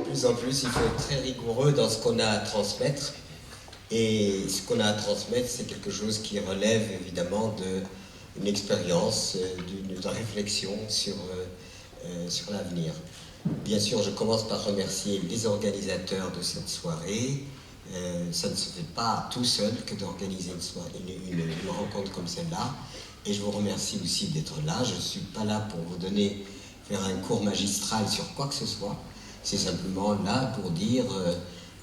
plus en plus, il faut être très rigoureux dans ce qu'on a à transmettre. Et ce qu'on a à transmettre, c'est quelque chose qui relève évidemment d'une expérience, d'une réflexion sur l'avenir. Bien sûr, je commence par remercier les organisateurs de cette soirée. Ça ne se fait pas tout seul que d'organiser une rencontre comme celle-là. Et je vous remercie aussi d'être là. Je ne suis pas là pour vous faire un cours magistral sur quoi que ce soit. C'est simplement là pour dire,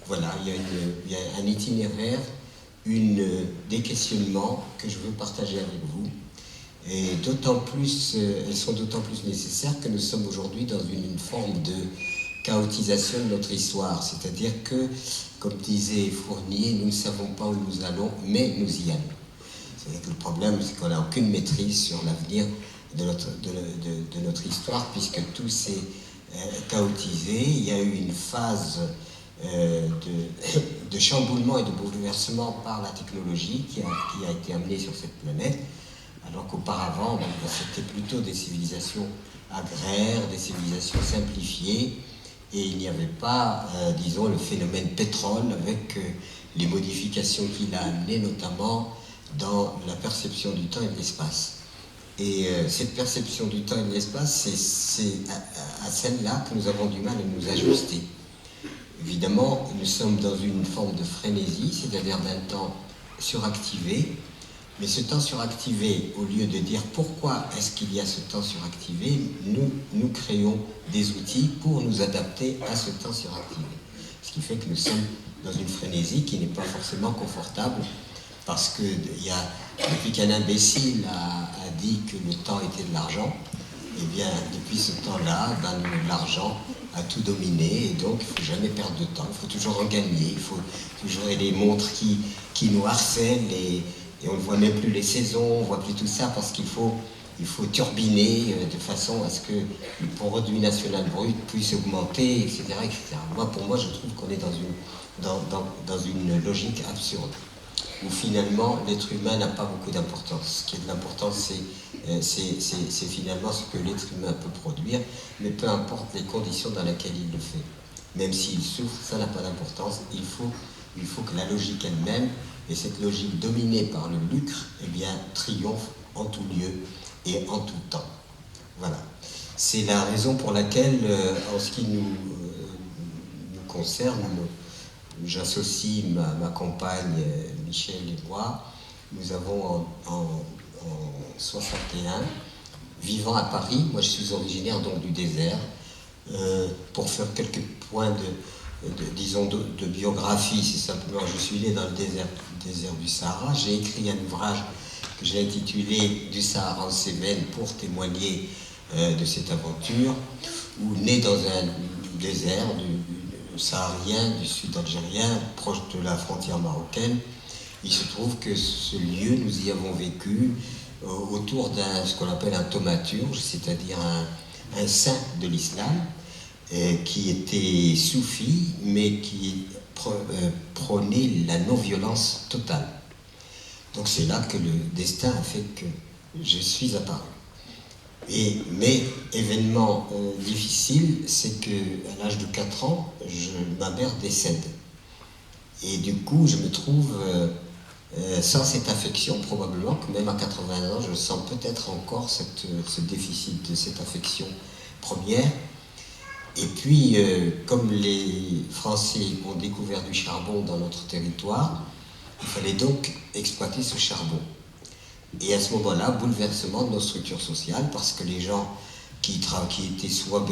voilà, il y a un itinéraire, des questionnements que je veux partager avec vous. Et d'autant plus, elles sont d'autant plus nécessaires que nous sommes aujourd'hui dans une forme de chaotisation de notre histoire. C'est-à-dire que, comme disait Fournier, nous ne savons pas où nous allons, mais nous y allons. C'est-à-dire que le problème, c'est qu'on n'a aucune maîtrise sur l'avenir de notre histoire, puisque tout s'est chaotisé. Il y a eu une phase de chamboulement et de bouleversement par la technologie qui a été amenée sur cette planète, alors qu'auparavant, c'était plutôt des civilisations agraires, des civilisations simplifiées, et il n'y avait pas, disons, le phénomène pétrole avec les modifications qu'il a amenées, notamment dans la perception du temps et de l'espace. Et cette perception du temps et de l'espace, c'est à celle-là que nous avons du mal à nous ajuster. Évidemment, nous sommes dans une forme de frénésie, c'est-à-dire d'un temps suractivé, mais ce temps suractivé, au lieu de dire pourquoi est-ce qu'il y a ce temps suractivé, nous créons des outils pour nous adapter à ce temps suractivé. Ce qui fait que nous sommes dans une frénésie qui n'est pas forcément confortable, parce que depuis qu'un imbécile a dit que le temps était de l'argent, eh bien, depuis ce temps-là, l'argent a tout dominé, et donc il ne faut jamais perdre de temps, il faut toujours en gagner, il faut toujours les montres qui nous harcèlent, et on ne voit même plus les saisons, on ne voit plus tout ça, parce qu'il faut turbiner de façon à ce que le produit national brut puisse augmenter, etc. etc. Pour moi, je trouve qu'on est dans une logique absurde, où finalement l'être humain n'a pas beaucoup d'importance. Ce qui est de l'importance, c'est finalement ce que l'être humain peut produire, mais peu importe les conditions dans lesquelles il le fait. Même s'il souffre, ça n'a pas d'importance. Il faut que la logique elle-même, et cette logique dominée par le lucre, eh bien, triomphe en tout lieu et en tout temps. Voilà. C'est la raison pour laquelle, en ce qui nous concerne, j'associe ma compagne Michel et moi. Nous avons en 61, vivant à Paris, moi je suis originaire donc du désert, pour faire quelques points de biographie, c'est simplement, je suis né dans le désert du Sahara. J'ai écrit un ouvrage que j'ai intitulé Du Sahara en Cévennes pour témoigner de cette aventure, où né dans un désert saharien, du sud algérien, proche de la frontière marocaine. Il se trouve que ce lieu, nous y avons vécu autour ce qu'on appelle un thaumaturge, c'est-à-dire un saint de l'islam, qui était soufi, mais qui prônait la non-violence totale. Donc c'est là que le destin a fait que je suis apparu. Mais événement difficile, c'est qu'à l'âge de 4 ans, ma mère décède. Et du coup, je me trouve sans cette affection, probablement que même à 80 ans, je sens peut-être encore ce déficit de cette affection première. Et puis, comme les Français ont découvert du charbon dans notre territoire, il fallait donc exploiter ce charbon. Et à ce moment-là, bouleversement de nos structures sociales, parce que les gens qui étaient soit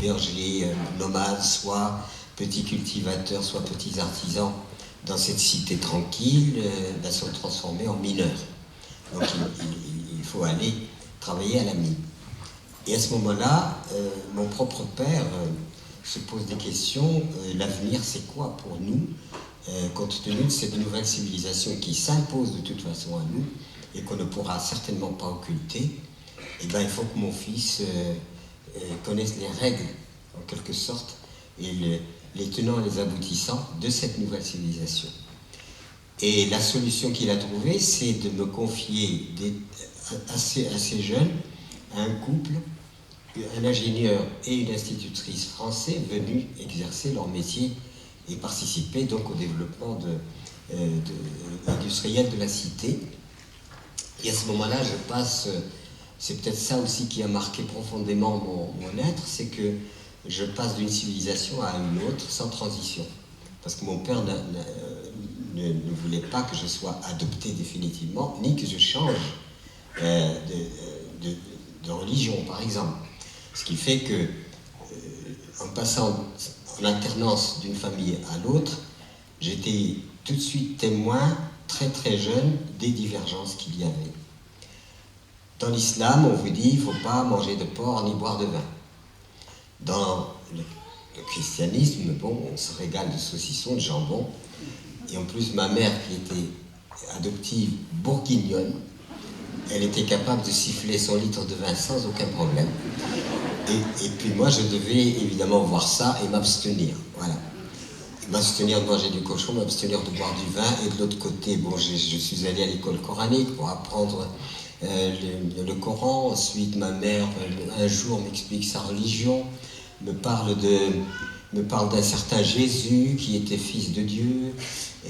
bergers nomades, soit petits cultivateurs, soit petits artisans, dans cette cité tranquille, sont transformés en mineurs. Donc il faut aller travailler à la mine. Et à ce moment-là, mon propre père se pose des questions. L'avenir, c'est quoi pour nous, compte tenu de cette nouvelle civilisation qui s'impose de toute façon à nous et qu'on ne pourra certainement pas occulter? Eh bien, il faut que mon fils connaisse les règles, en quelque sorte, et les tenants et les aboutissants de cette nouvelle civilisation. Et la solution qu'il a trouvée, c'est de me confier assez jeune à un couple un ingénieur et une institutrice français venus exercer leur métier et participer donc au développement industriel de la cité. Et à ce moment-là, je passe, c'est peut-être ça aussi qui a marqué profondément mon être, c'est que je passe d'une civilisation à une autre sans transition. Parce que mon père ne voulait pas que je sois adopté définitivement, ni que je change de religion, par exemple. Ce qui fait que, en passant en alternance d'une famille à l'autre, j'étais tout de suite témoin, très très jeune, des divergences qu'il y avait. Dans l'islam, on vous dit il ne faut pas manger de porc ni boire de vin. Dans le christianisme, bon, on se régale de saucissons, de jambon. Et en plus, ma mère, qui était adoptive bourguignonne, elle était capable de siffler son litre de vin sans aucun problème. Et puis moi, je devais évidemment voir ça et m'abstenir. Voilà. M'abstenir de manger du cochon, m'abstenir de boire du vin. Et de l'autre côté, bon, je suis allé à l'école coranique pour apprendre le Coran. Ensuite, ma mère, un jour, m'explique sa religion, me parle d'un certain Jésus qui était fils de Dieu.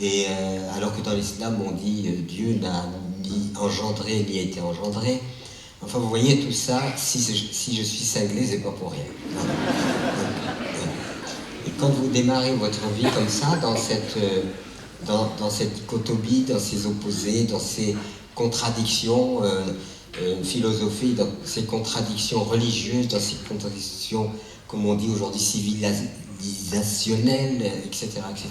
Et alors que dans l'islam, on dit Dieu n'a ni engendré ni été engendré. Enfin, vous voyez, tout ça, si je suis cinglé, c'est pas pour rien. Voilà. Et quand vous démarrez votre vie comme ça, dans cette cotobie, dans ces opposés, dans ces contradictions philosophiques, dans ces contradictions religieuses, dans ces contradictions, comme on dit aujourd'hui, civilisationnelles, etc., etc.,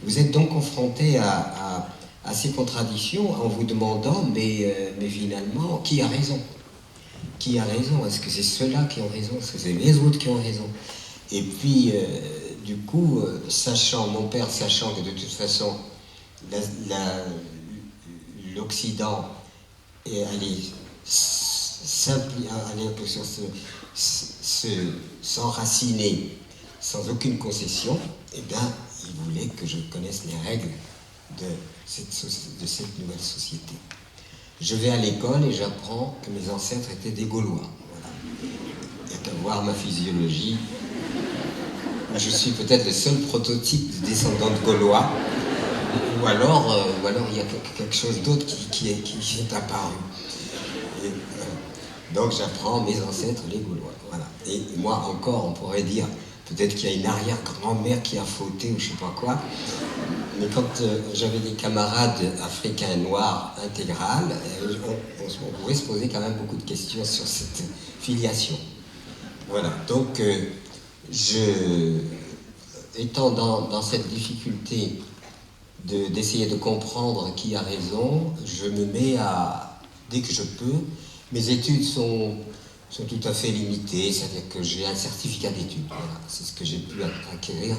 vous êtes donc confronté à ces contradictions en vous demandant, mais finalement, qui a raison? Qui a raison? Est-ce que c'est ceux-là qui ont raison? Est-ce que c'est les autres qui ont raison? Et puis, du coup, mon père sachant que de toute façon, l'Occident allait s'enraciner sans aucune concession, eh bien, il voulait que je connaisse les règles de cette nouvelle société. Je vais à l'école et j'apprends que mes ancêtres étaient des Gaulois. Voilà. Il n'y a qu'à voir ma physiologie. Je suis peut-être le seul prototype de descendant de Gaulois, ou alors il y a quelque chose d'autre qui est apparu. Donc j'apprends mes ancêtres, les Gaulois. Voilà. Et moi encore, on pourrait dire, peut-être qu'il y a une arrière-grand-mère qui a fauté ou je ne sais pas quoi. Mais quand j'avais des camarades africains noirs intégrales, on pouvait se poser quand même beaucoup de questions sur cette filiation. Voilà, donc étant dans cette difficulté d'essayer de comprendre qui a raison, je me mets dès que je peux, mes études sont tout à fait limitées, c'est-à-dire que j'ai un certificat d'études, voilà, c'est ce que j'ai pu acquérir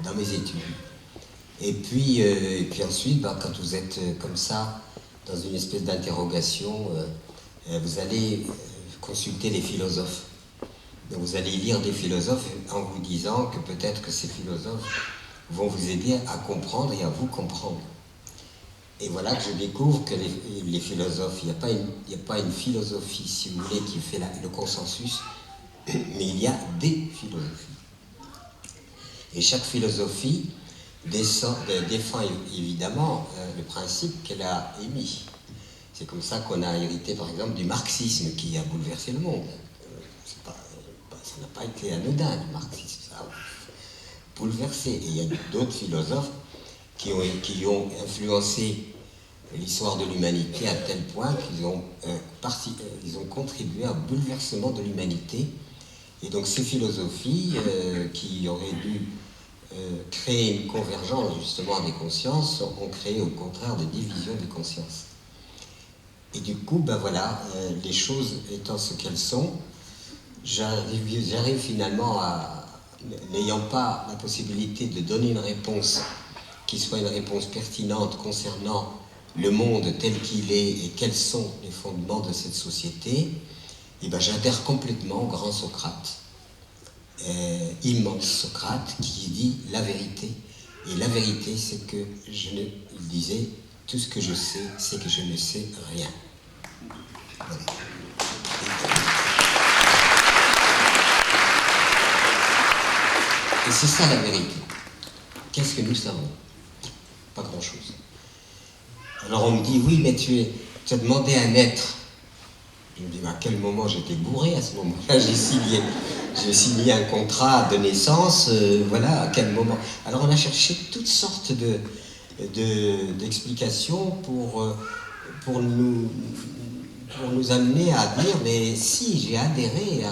dans mes études. Et puis ensuite, quand vous êtes comme ça, dans une espèce d'interrogation, vous allez consulter les philosophes. Donc vous allez lire des philosophes en vous disant que peut-être que ces philosophes vont vous aider à comprendre et à vous comprendre. Et voilà que je découvre que les philosophes, il n'y a pas une philosophie, si vous voulez, qui fait le consensus, mais il y a des philosophies. Et chaque philosophie défend évidemment le principe qu'elle a émis. C'est comme ça qu'on a hérité, par exemple, du marxisme qui a bouleversé le monde. Ça n'a pas été anodin, le marxisme, ça a bouleversé. Et il y a d'autres philosophes qui ont influencé l'histoire de l'humanité à tel point qu'ils ont contribué à un bouleversement de l'humanité. Et donc ces philosophies qui auraient dû créer une convergence justement des consciences ont créé au contraire des divisions des consciences. Et du coup, les choses étant ce qu'elles sont, j'arrive finalement n'ayant pas la possibilité de donner une réponse qui soit une réponse pertinente concernant le monde tel qu'il est et quels sont les fondements de cette société, et j'adhère complètement au grand Socrate, immense Socrate, qui dit la vérité. Et la vérité, c'est que il disait, tout ce que je sais, c'est que je ne sais rien. Voilà. Et c'est ça la vérité. Qu'est-ce que nous savons? Pas grand-chose. Alors on me dit, oui, mais tu as demandé à naître. Je me dis, mais à quel moment j'étais bourré à ce moment-là? J'ai signé un contrat de naissance, voilà, à quel moment. Alors on a cherché toutes sortes d'explications pour nous amener à dire, mais si, j'ai adhéré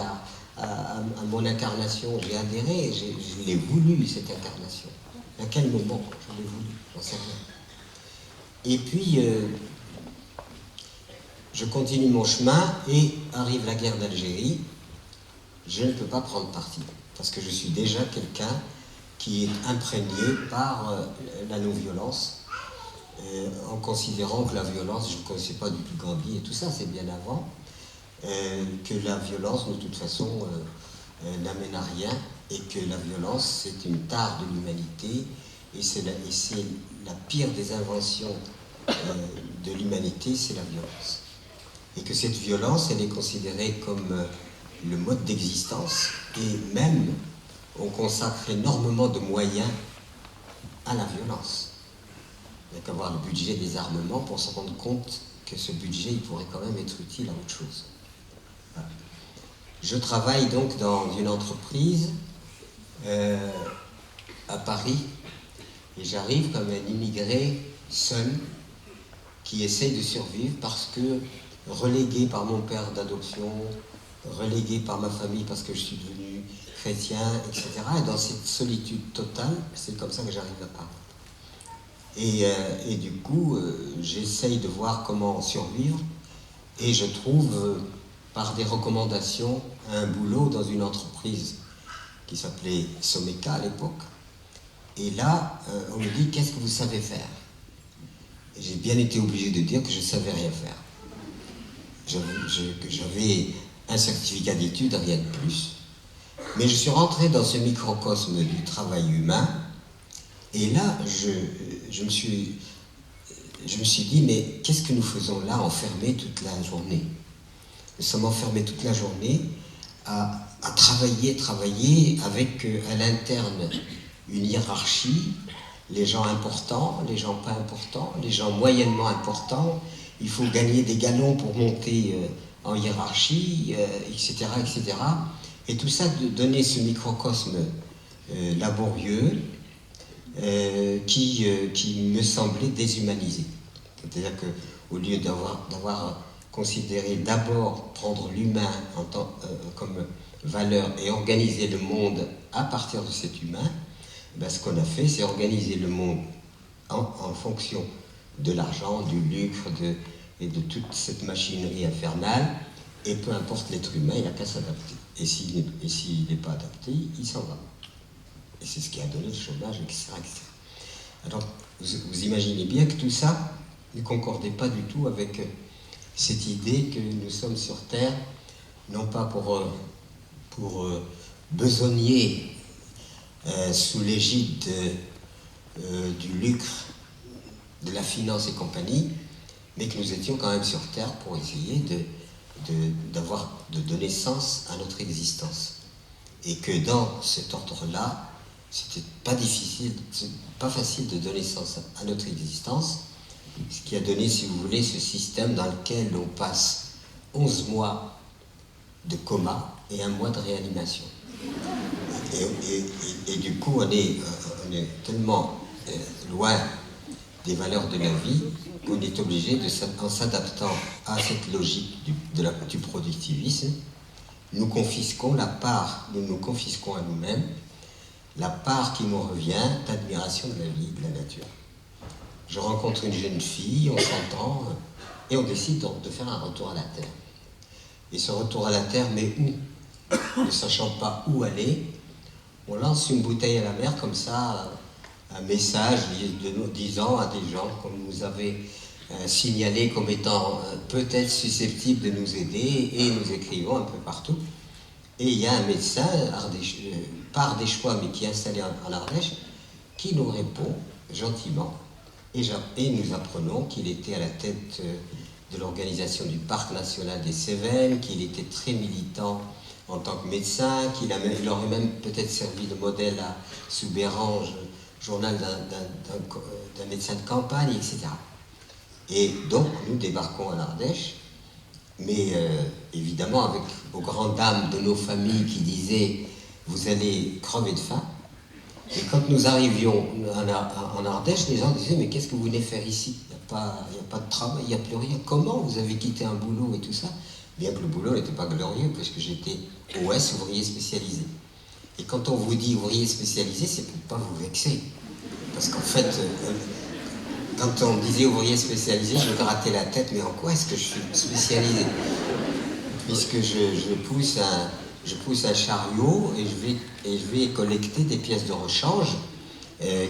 à mon incarnation, j'ai adhéré, je l'ai voulu, cette incarnation. À quel moment je l'ai voulu? J'en sais rien. Et puis, je continue mon chemin et arrive la guerre d'Algérie. Je ne peux pas prendre parti, parce que je suis déjà quelqu'un qui est imprégné par la non-violence, en considérant que la violence, je ne connaissais pas du tout Gandhi et tout ça, c'est bien avant, que la violence, de toute façon, n'amène à rien, et que la violence, c'est une tare de l'humanité, et c'est la pire des inventions de l'humanité, c'est la violence. Et que cette violence, elle est considérée comme le mode d'existence, et même, on consacre énormément de moyens à la violence. Il n'y a qu'à voir le budget des armements pour se rendre compte que ce budget, il pourrait quand même être utile à autre chose. Voilà. Je travaille donc dans une entreprise à Paris, et j'arrive comme un immigré seul qui essaye de survivre parce que relégué par mon père d'adoption, relégué par ma famille parce que je suis devenu chrétien, etc. Et dans cette solitude totale, c'est comme ça que j'arrive à Paris. Et du coup, j'essaye de voir comment survivre, et je trouve, par des recommandations, un boulot dans une entreprise qui s'appelait Someca à l'époque. Et là, on me dit, qu'est-ce que vous savez faire? Et j'ai bien été obligé de dire que je ne savais rien faire. Que j'avais un certificat d'études, rien de plus. Mais je suis rentré dans ce microcosme du travail humain, et là, je me suis dit, mais qu'est-ce que nous faisons là, enfermés toute la journée? Nous sommes enfermés toute la journée à travailler avec à l'interne une hiérarchie, les gens importants, les gens pas importants, les gens moyennement importants. Il faut gagner des galons pour monter en hiérarchie, etc., etc. Et tout ça, de donner ce microcosme laborieux qui me semblait déshumanisé. C'est-à-dire qu'au lieu d'avoir considéré d'abord prendre l'humain comme valeur et organiser le monde à partir de cet humain, ben ce qu'on a fait, c'est organiser le monde en fonction de l'argent, du lucre et de toute cette machinerie infernale, et peu importe l'être humain, il n'a qu'à s'adapter. Et s'il n'est pas adapté, il s'en va. Et c'est ce qui a donné le chômage, etc. etc. Alors, vous imaginez bien que tout ça ne concordait pas du tout avec cette idée que nous sommes sur Terre, non pas pour besogner sous l'égide du lucre, de la finance et compagnie, mais que nous étions quand même sur Terre pour essayer de donner sens à notre existence. Et que dans cet ordre-là, c'était pas facile de donner sens à notre existence, ce qui a donné, si vous voulez, ce système dans lequel on passe 11 mois de coma et 1 mois de réanimation. Et du coup, on est tellement loin des valeurs de la vie qu'on est obligé, en s'adaptant à cette logique du productivisme, nous confisquons à nous-mêmes la part qui nous revient d'admiration de la vie, de la nature. Je rencontre une jeune fille, on s'entend, et on décide de faire un retour à la terre. Et ce retour à la terre, mais où? Ne sachant pas où aller, on lance une bouteille à la mer comme ça, un message disant à des gens qu'on nous avait signalés comme étant peut-être susceptibles de nous aider, et nous écrivons un peu partout. Et il y a un médecin, par des choix, mais qui est installé en Ardèche, qui nous répond gentiment, et nous apprenons qu'il était à la tête de l'organisation du Parc national des Cévennes, qu'il était très militant en tant que médecin, il aurait même peut-être servi de modèle à Soubérange, journal d'un médecin de campagne, etc. Et donc, nous débarquons à l'Ardèche, mais évidemment avec aux grandes dames de nos familles qui disaient « vous allez crever de faim ». Et quand nous arrivions en Ardèche, les gens disaient « mais qu'est-ce que vous venez faire ici? Il n'y a pas de travail, il n'y a plus rien. Comment vous avez quitté un boulot et tout ça ?» Bien que le boulot n'était pas glorieux, puisque j'étais OS, ouvrier spécialisé. Et quand on vous dit ouvrier spécialisé, c'est pour ne pas vous vexer. Parce qu'en fait, quand on disait ouvrier spécialisé, je me grattais la tête, mais en quoi est-ce que je suis spécialisé? Puisque je pousse un chariot et je vais collecter des pièces de rechange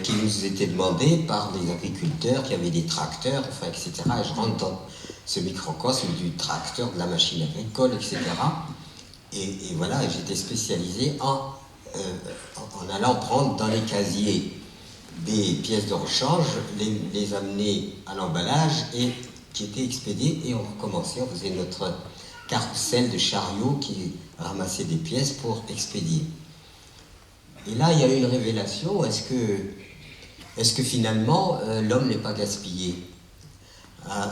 qui nous étaient demandées par les agriculteurs qui avaient des tracteurs, enfin, etc. Et je rentre dans ce microcosme du tracteur, de la machine agricole, etc. Et voilà, j'étais spécialisé en allant prendre dans les casiers des pièces de rechange, les amener à l'emballage et qui étaient expédiées et on recommençait, on faisait notre carrousel de chariot qui ramassait des pièces pour expédier. Et là, il y a eu une révélation, est-ce que finalement l'homme n'est pas gaspillé?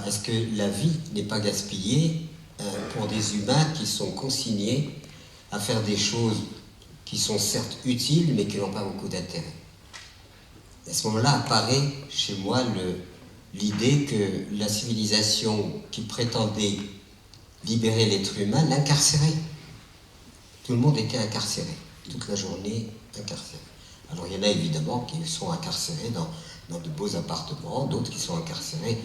Est-ce que la vie n'est pas gaspillée pour des humains qui sont consignés à faire des choses qui sont certes utiles mais qui n'ont pas beaucoup d'intérêt? À ce moment-là apparaît chez moi l'idée que la civilisation qui prétendait libérer l'être humain l'incarcérait. Tout le monde était incarcéré, toute la journée incarcéré. Alors il y en a évidemment qui sont incarcérés dans de beaux appartements, d'autres qui sont incarcérés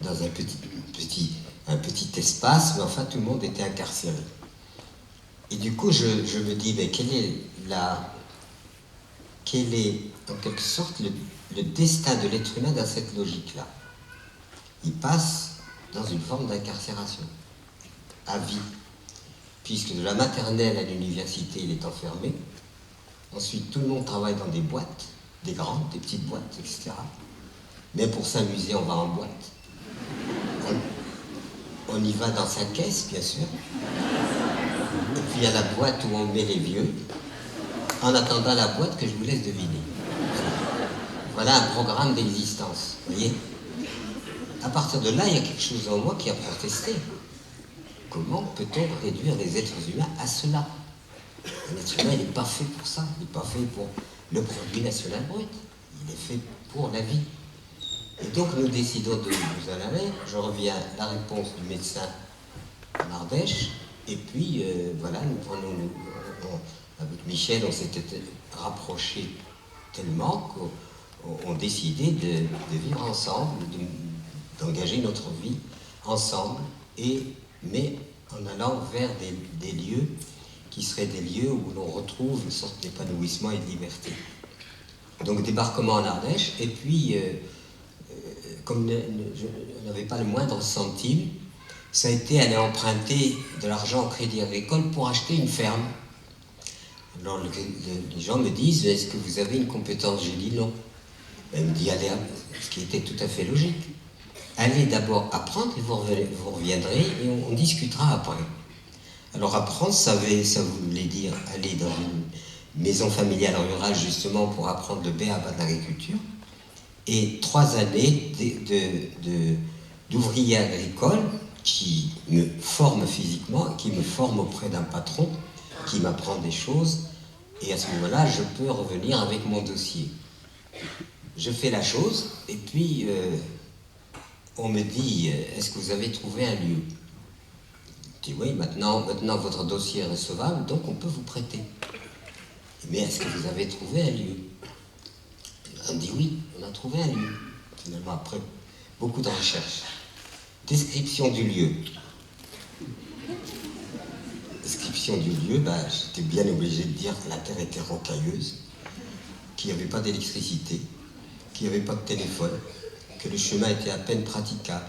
dans un petit espace, mais enfin tout le monde était incarcéré. Et du coup je me dis, mais quel est en quelque sorte le destin de l'être humain dans cette logique-là? Il passe dans une forme d'incarcération, à vie, puisque de la maternelle à l'université, il est enfermé. Ensuite, tout le monde travaille dans des boîtes, des grandes, des petites boîtes, etc. Mais pour s'amuser, on va en boîte. On y va dans sa caisse, bien sûr. Et puis il y a la boîte où on met les vieux, en attendant la boîte que je vous laisse deviner. Voilà un programme d'existence, vous voyez? À partir de là, il y a quelque chose en moi qui a protesté. Comment peut-on réduire les êtres humains à cela? Un être humain, il n'est pas fait pour ça. Il n'est pas fait pour le produit national brut. Il est fait pour la vie. Et donc, nous décidons de nous en aller. Je reviens à la réponse du médecin en Ardèche. Et puis, voilà, avec Michel, on s'était rapprochés tellement qu'on décidait de vivre ensemble, d'engager notre vie ensemble, mais en allant vers des lieux qui seraient des lieux où l'on retrouve une sorte d'épanouissement et de liberté. Donc débarquement en Ardèche, et puis comme je n'avais pas le moindre centime, ça a été aller emprunter de l'argent au Crédit Agricole pour acheter une ferme. Alors les gens me disent, est-ce que vous avez une compétence? J'ai dit non. Elle me dit, allez, ce qui était tout à fait logique. Allez d'abord apprendre et vous reviendrez et on discutera après. Alors apprendre, ça voulait dire aller dans une maison familiale rurale justement pour apprendre le b.a.-ba de l'agriculture. Et 3 années d'ouvrier agricole qui me forme physiquement, qui me forme auprès d'un patron, qui m'apprend des choses. Et à ce moment-là, je peux revenir avec mon dossier. Je fais la chose et puis on me dit, est-ce que vous avez trouvé un lieu? Je dis oui, maintenant votre dossier est recevable, donc on peut vous prêter. Mais est-ce que vous avez trouvé un lieu? On me dit oui, on a trouvé un lieu. Finalement, après beaucoup de recherches. Description du lieu. Description du lieu, j'étais bien obligé de dire que la terre était rocailleuse, qu'il n'y avait pas d'électricité, qu'il n'y avait pas de téléphone, que le chemin était à peine praticable,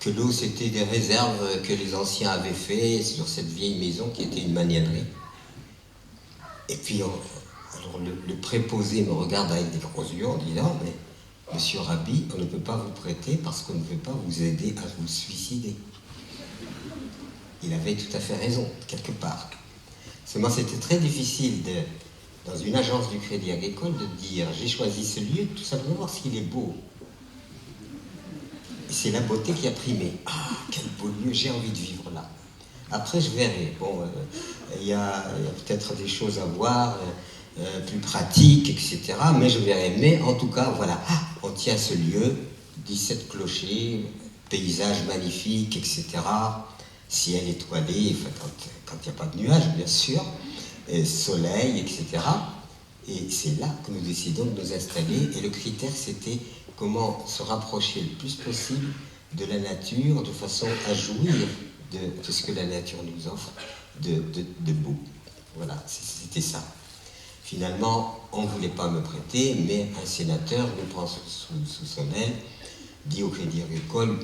que l'eau c'était des réserves que les anciens avaient fait sur cette vieille maison qui était une magnanerie. Et puis alors le préposé me regarde avec des gros yeux en disant, mais monsieur Rabbi, on ne peut pas vous prêter parce qu'on ne veut pas vous aider à vous suicider. Il avait tout à fait raison, quelque part. Seulement, c'était très difficile, dans une agence du Crédit Agricole, de dire j'ai choisi ce lieu tout simplement parce qu'il est beau. C'est la beauté qui a primé. Ah, quel beau lieu, j'ai envie de vivre là. Après, je verrai. Bon, il y a peut-être des choses à voir, plus pratiques, etc. Mais je verrai. Mais en tout cas, voilà, on tient ce lieu, 17 clochers, paysage magnifique, etc. Ciel étoilé, enfin, quand il n'y a pas de nuages, bien sûr, soleil, etc. Et c'est là que nous décidons de nous installer. Et le critère, c'était comment se rapprocher le plus possible de la nature, de façon à jouir de ce que la nature nous offre de beau. Voilà, c'était ça. Finalement, on ne voulait pas me prêter, mais un sénateur nous prend sous son aile, dit au Crédit Agricole,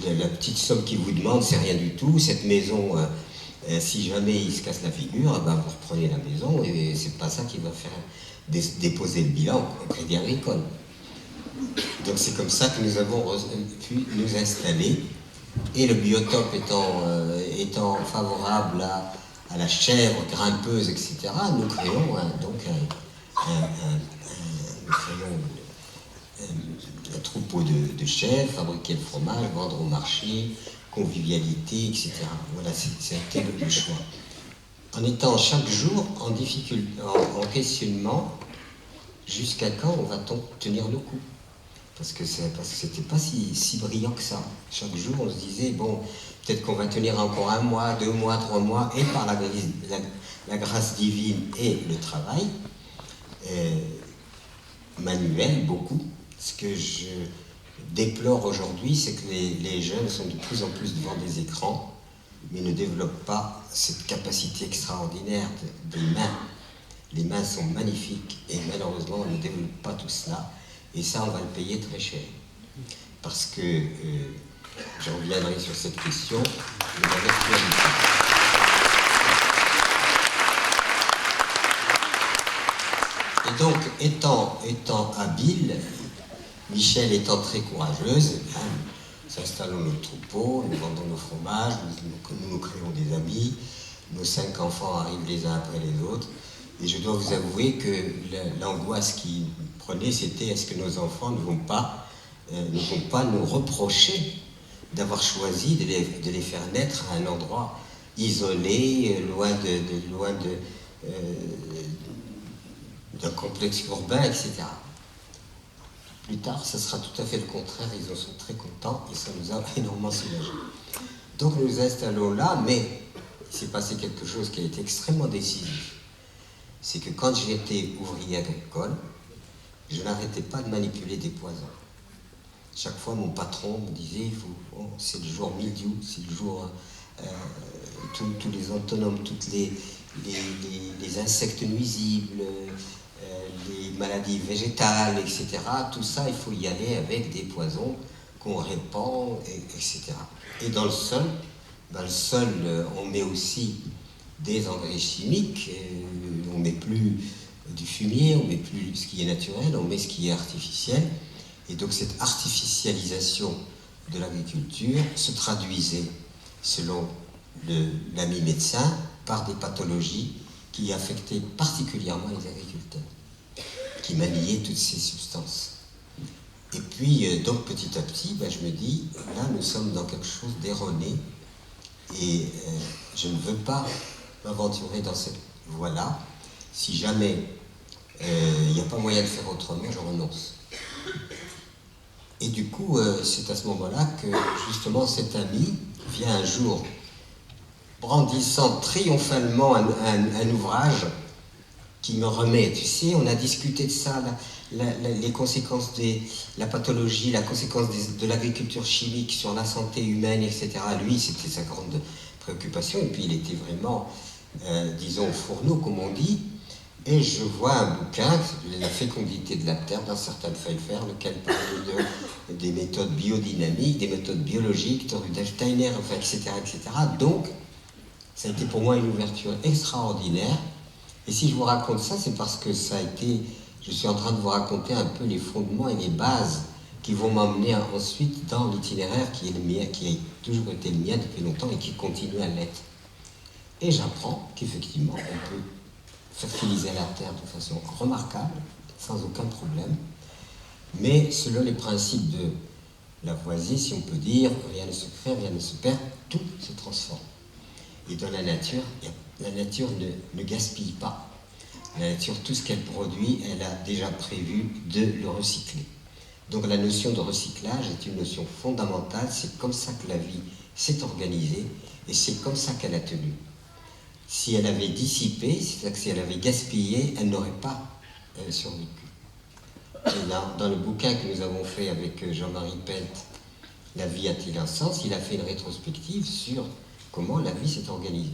la petite somme qu'il vous demande, c'est rien du tout, cette maison, si jamais il se casse la figure, ben vous reprenez la maison, et c'est pas ça qui va faire déposer le bilan au Crédit Agricole. Donc c'est comme ça que nous avons pu nous installer, et le biotope étant favorable à la chèvre grimpeuse, etc., nous créons un troupeau de chèvres, fabriquer le fromage, vendre au marché, convivialité, etc. Voilà, c'était le choix. En étant chaque jour en difficulté, en questionnement, jusqu'à quand on va-t-on tenir le coup? Parce que c'était pas si brillant que ça. Chaque jour, on se disait, bon, peut-être qu'on va tenir encore 1 mois, 2 mois, 3 mois, et par la grâce divine et le travail, manuel, beaucoup. Ce que je déplore aujourd'hui, c'est que les jeunes sont de plus en plus devant des écrans, mais ne développent pas cette capacité extraordinaire des mains. Les mains sont magnifiques, et malheureusement, on ne développe pas tout cela. Et ça, on va le payer très cher. Parce que, je reviendrai sur cette question, de la virtualité. Et donc, étant habile, Michel étant très courageuse, nous installons notre troupeau, nous vendons nos fromages, nous créons des amis, nos 5 enfants arrivent les uns après les autres. Et je dois vous avouer que l'angoisse qui prenait, c'était est-ce que nos enfants ne vont pas nous reprocher d'avoir choisi de les faire naître à un endroit isolé, loin d'un complexe urbain, etc. Plus tard, ça sera tout à fait le contraire, ils en sont très contents et ça nous a énormément soulagés. Donc nous nous installons là, mais il s'est passé quelque chose qui a été extrêmement décisif. C'est que quand j'étais ouvrier agricole, je n'arrêtais pas de manipuler des poisons. Chaque fois, mon patron me disait, c'est le jour mildiou, c'est le jour, tous les antonomes, tous les insectes nuisibles, les maladies végétales, etc. Tout ça, il faut y aller avec des poisons qu'on répand, etc. Et dans le sol, on met aussi des engrais chimiques, on ne met plus du fumier, on ne met plus ce qui est naturel, on met ce qui est artificiel. Et donc cette artificialisation de l'agriculture se traduisait, selon l'ami médecin, par des pathologies qui affectaient particulièrement les agriculteurs, qui maniaient toutes ces substances. Et puis, donc petit à petit, je me dis, là nous sommes dans quelque chose d'erroné, et je ne veux pas m'aventurer dans cette voie-là. Si jamais il n'y a pas moyen de faire autrement, je renonce. Et du coup, c'est à ce moment-là que justement cet ami vient un jour brandissant triomphalement un ouvrage qui me remet, tu sais, on a discuté de ça, les conséquences de la pathologie, la conséquence de l'agriculture chimique sur la santé humaine, etc. Lui, c'était sa grande préoccupation, et puis il était vraiment, disons, au fourneau, comme on dit. Et je vois un bouquin, La fécondité de la terre, d'un certain Pfeiffer, lequel parle des méthodes biodynamiques, des méthodes biologiques, de Rudolf Steiner, enfin, etc., etc. Donc, ça a été pour moi une ouverture extraordinaire. Et si je vous raconte ça, c'est parce que ça a été, je suis en train de vous raconter un peu les fondements et les bases qui vont m'emmener ensuite dans l'itinéraire qui est le mien, qui a toujours été le mien depuis longtemps et qui continue à l'être. Et j'apprends qu'effectivement, on peut fertiliser la terre de façon remarquable, sans aucun problème, mais selon les principes de Lavoisier, si on peut dire, rien ne se crée, rien ne se perd, tout se transforme. Et dans la nature ne gaspille pas. La nature, tout ce qu'elle produit, elle a déjà prévu de le recycler. Donc la notion de recyclage est une notion fondamentale, c'est comme ça que la vie s'est organisée, et c'est comme ça qu'elle a tenu. Si elle avait dissipé, c'est-à-dire que si elle avait gaspillé, elle n'aurait pas survécu. Et dans le bouquin que nous avons fait avec Jean-Marie Pelt, La vie a-t-il un sens, il a fait une rétrospective sur comment la vie s'est organisée.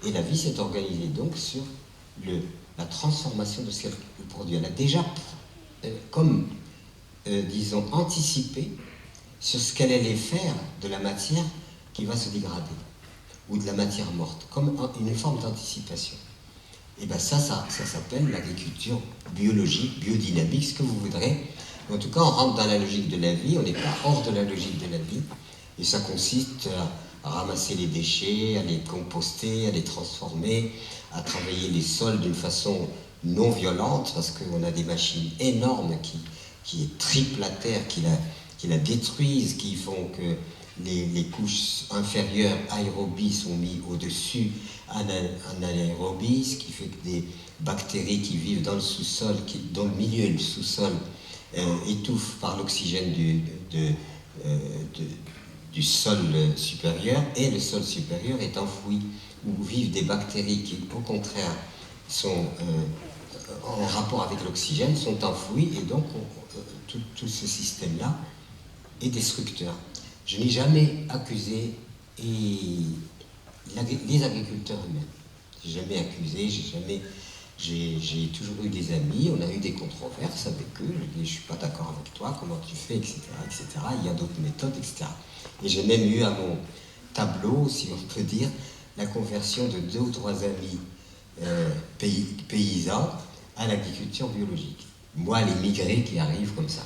Et la vie s'est organisée donc sur la transformation de ce qu'elle produit. Elle a déjà, disons, anticipé sur ce qu'elle allait faire de la matière qui va se dégrader, ou de la matière morte, comme une forme d'anticipation. Et bien ça s'appelle l'agriculture biologique, biodynamique, ce que vous voudrez. En tout cas, on rentre dans la logique de la vie, on n'est pas hors de la logique de la vie, et ça consiste à ramasser les déchets, à les composter, à les transformer, à travailler les sols d'une façon non violente, parce qu'on a des machines énormes qui triplent la terre, qui la détruisent, qui font que les couches inférieures aérobies sont mises au-dessus anaérobies, ce qui fait que des bactéries qui vivent dans le sous-sol, dans le milieu du sous-sol, étouffent par l'oxygène du sol supérieur, et le sol supérieur est enfoui, où vivent des bactéries qui, au contraire, sont en rapport avec l'oxygène, sont enfouies, et donc tout ce système-là est destructeur. Je n'ai jamais accusé les agriculteurs eux-mêmes. Je n'ai jamais accusé, j'ai toujours eu des amis, on a eu des controverses avec eux, je dis je ne suis pas d'accord avec toi, comment tu fais, etc., etc. Il y a d'autres méthodes, etc. Et j'ai même eu à mon tableau, si on peut dire, la conversion de 2 ou 3 amis paysans à l'agriculture biologique. Moi, les migrés qui arrivent comme ça.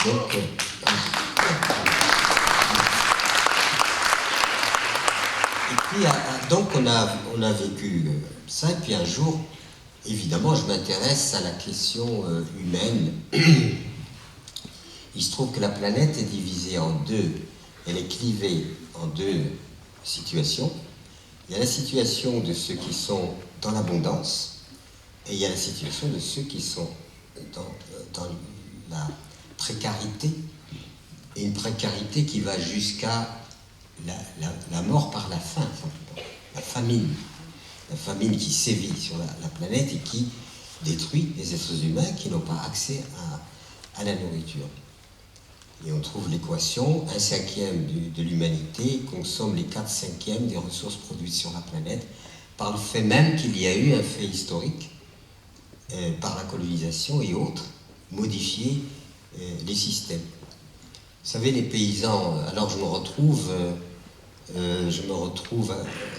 Donc, et puis, donc on a vécu ça, et puis un jour, évidemment, je m'intéresse à la question humaine. Il se trouve que la planète est divisée en deux, elle est clivée en 2 situations. Il y a la situation de ceux qui sont dans l'abondance, et il y a la situation de ceux qui sont dans la précarité, et une précarité qui va jusqu'à la mort par la faim, simplement, la famine qui sévit sur la planète et qui détruit les êtres humains qui n'ont pas accès à la nourriture. Et on trouve l'équation, 1/5 de l'humanité consomme les 4/5 des ressources produites sur la planète, par le fait même qu'il y a eu un fait historique, par la colonisation et autres, modifier les systèmes. Vous savez, les paysans, alors je me retrouve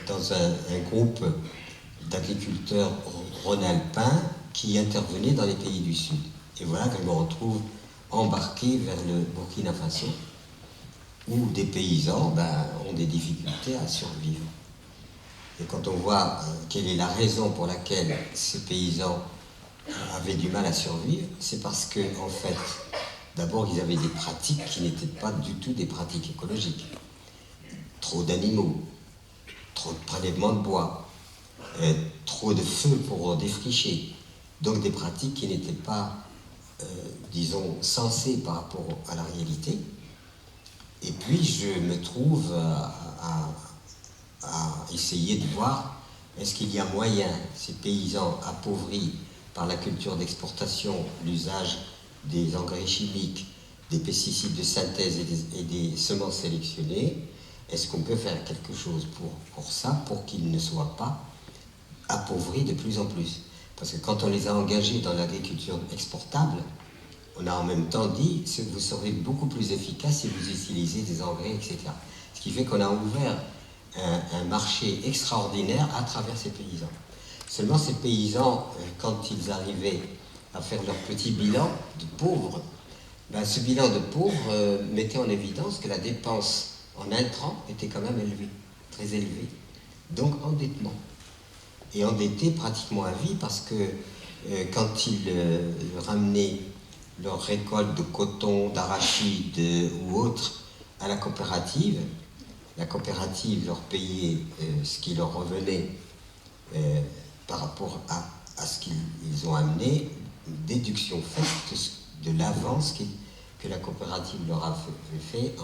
dans un groupe d'agriculteurs rhône-alpins qui intervenaient dans les pays du Sud. Et voilà que je me retrouve embarqué vers le Burkina Faso, où des paysans ont des difficultés à survivre. Et quand on voit quelle est la raison pour laquelle ces paysans avaient du mal à survivre, c'est parce que, en fait, d'abord, ils avaient des pratiques qui n'étaient pas du tout des pratiques écologiques. Trop d'animaux, trop de prélèvements de bois, trop de feu pour défricher. Donc des pratiques qui n'étaient pas, disons, sensées par rapport à la réalité. Et puis je me trouve à essayer de voir, est-ce qu'il y a moyen, ces paysans appauvris par la culture d'exportation, l'usage des engrais chimiques, des pesticides de synthèse et des semences sélectionnées, est-ce qu'on peut faire quelque chose pour ça, pour qu'ils ne soient pas appauvris de plus en plus? Parce que quand on les a engagés dans l'agriculture exportable, on a en même temps dit que vous serez beaucoup plus efficace si vous utilisez des engrais, etc. Ce qui fait qu'on a ouvert un marché extraordinaire à travers ces paysans. Seulement ces paysans, quand ils arrivaient à faire leur petit bilan de pauvres, ce bilan de pauvres mettait en évidence que la dépense en intrants était quand même élevée, très élevée. donc endettement. Et endettés pratiquement à vie parce que quand ils ramenaient leur récolte de coton, d'arachide ou autre à la coopérative leur payait ce qui leur revenait par rapport à ce qu'ils ont amené, déduction faite de l'avance que la coopérative leur a fait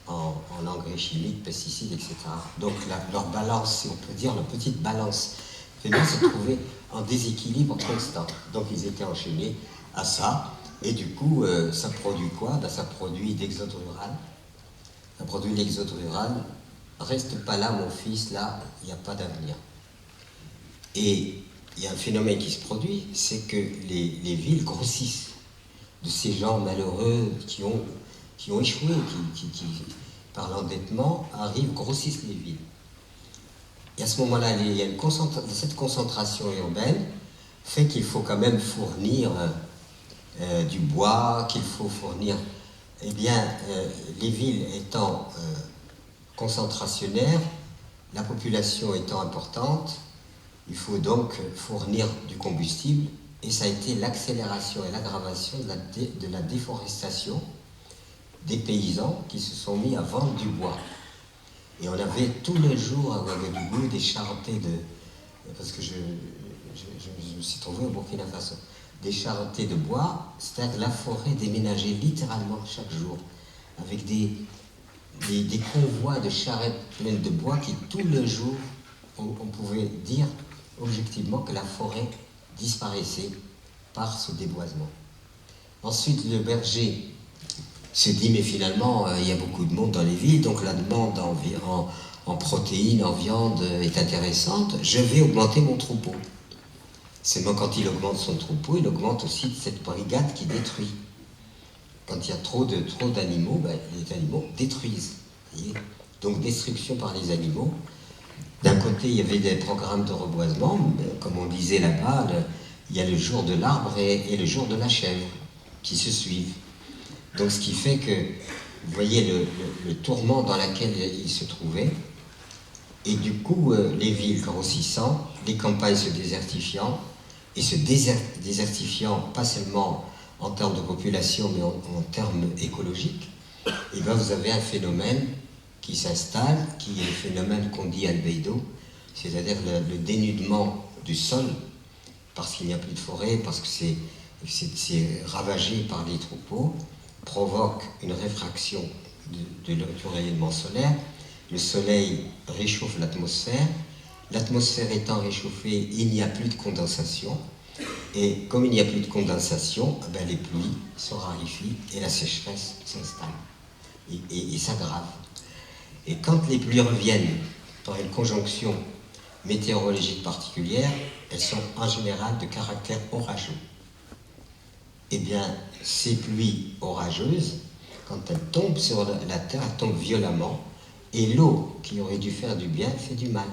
en engrais chimiques, pesticides, etc. Donc leur balance, si on peut dire, leur petite balance se trouvait en déséquilibre constant. Donc ils étaient enchaînés à ça. Et du coup, ça produit quoi? Ça produit l'exode rural. Ça produit l'exode rural. Reste pas là, mon fils, là, il n'y a pas d'avenir. Et il y a un phénomène qui se produit, c'est que les villes grossissent de ces gens malheureux qui ont échoué, qui par l'endettement, grossissent les villes. Et à ce moment-là, cette concentration urbaine fait qu'il faut quand même fournir du bois, qu'il faut fournir, eh bien, les villes étant concentrationnaires, la population étant importante, il faut donc fournir du combustible, et ça a été l'accélération et l'aggravation de la déforestation des paysans qui se sont mis à vendre du bois. Et on avait tous les jours à Ouagadougou des charretées parce que je me suis trouvé au Burkina Faso, des charretées de bois, c'est-à-dire que la forêt déménageait littéralement chaque jour, avec des convois de charrettes pleines de bois qui, tout le jour, on pouvait dire objectivement que la forêt disparaissait par ce déboisement. Ensuite, le berger se dit, mais finalement, il y a beaucoup de monde dans les villes, donc la demande en protéines, en viande est intéressante, je vais augmenter mon troupeau. Seulement quand il augmente son troupeau, il augmente aussi cette brigade qui détruit. Quand il y a trop d'animaux, les animaux détruisent. Voyez, donc destruction par les animaux. D'un côté, il y avait des programmes de reboisement, comme on disait là-bas, il y a le jour de l'arbre et le jour de la chèvre qui se suivent. Donc ce qui fait que, vous voyez le tourment dans lequel il se trouvait, et du coup les villes grossissant, les campagnes se désertifiant, et se désertifiant pas seulement en termes de population, mais en termes écologiques, et bien vous avez un phénomène qui s'installe, qui est le phénomène qu'on dit albédo, c'est-à-dire le dénudement du sol, parce qu'il n'y a plus de forêt, parce que c'est ravagé par les troupeaux, provoque une réfraction du rayonnement solaire. Le soleil réchauffe l'atmosphère. L'atmosphère étant réchauffée, il n'y a plus de condensation. Et comme il n'y a plus de condensation, les pluies se raréfient et la sécheresse s'installe et s'aggrave. Et quand les pluies reviennent par une conjonction météorologique particulière, elles sont en général de caractère orageux. Eh bien, ces pluies orageuses, quand elles tombent sur la terre, elles tombent violemment, et l'eau qui aurait dû faire du bien fait du mal.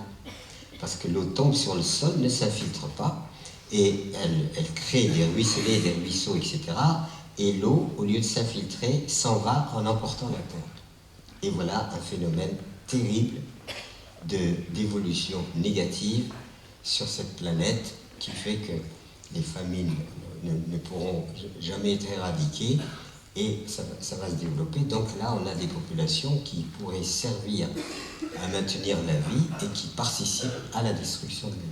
Parce que l'eau tombe sur le sol, ne s'infiltre pas, et elle crée des ruisselets, des ruisseaux, etc. Et l'eau, au lieu de s'infiltrer, s'en va en emportant la terre. Et voilà un phénomène terrible d'évolution négative sur cette planète qui fait que les famines ne pourront jamais être éradiquées et ça va se développer. Donc là, on a des populations qui pourraient servir à maintenir la vie et qui participent à la destruction de la vie.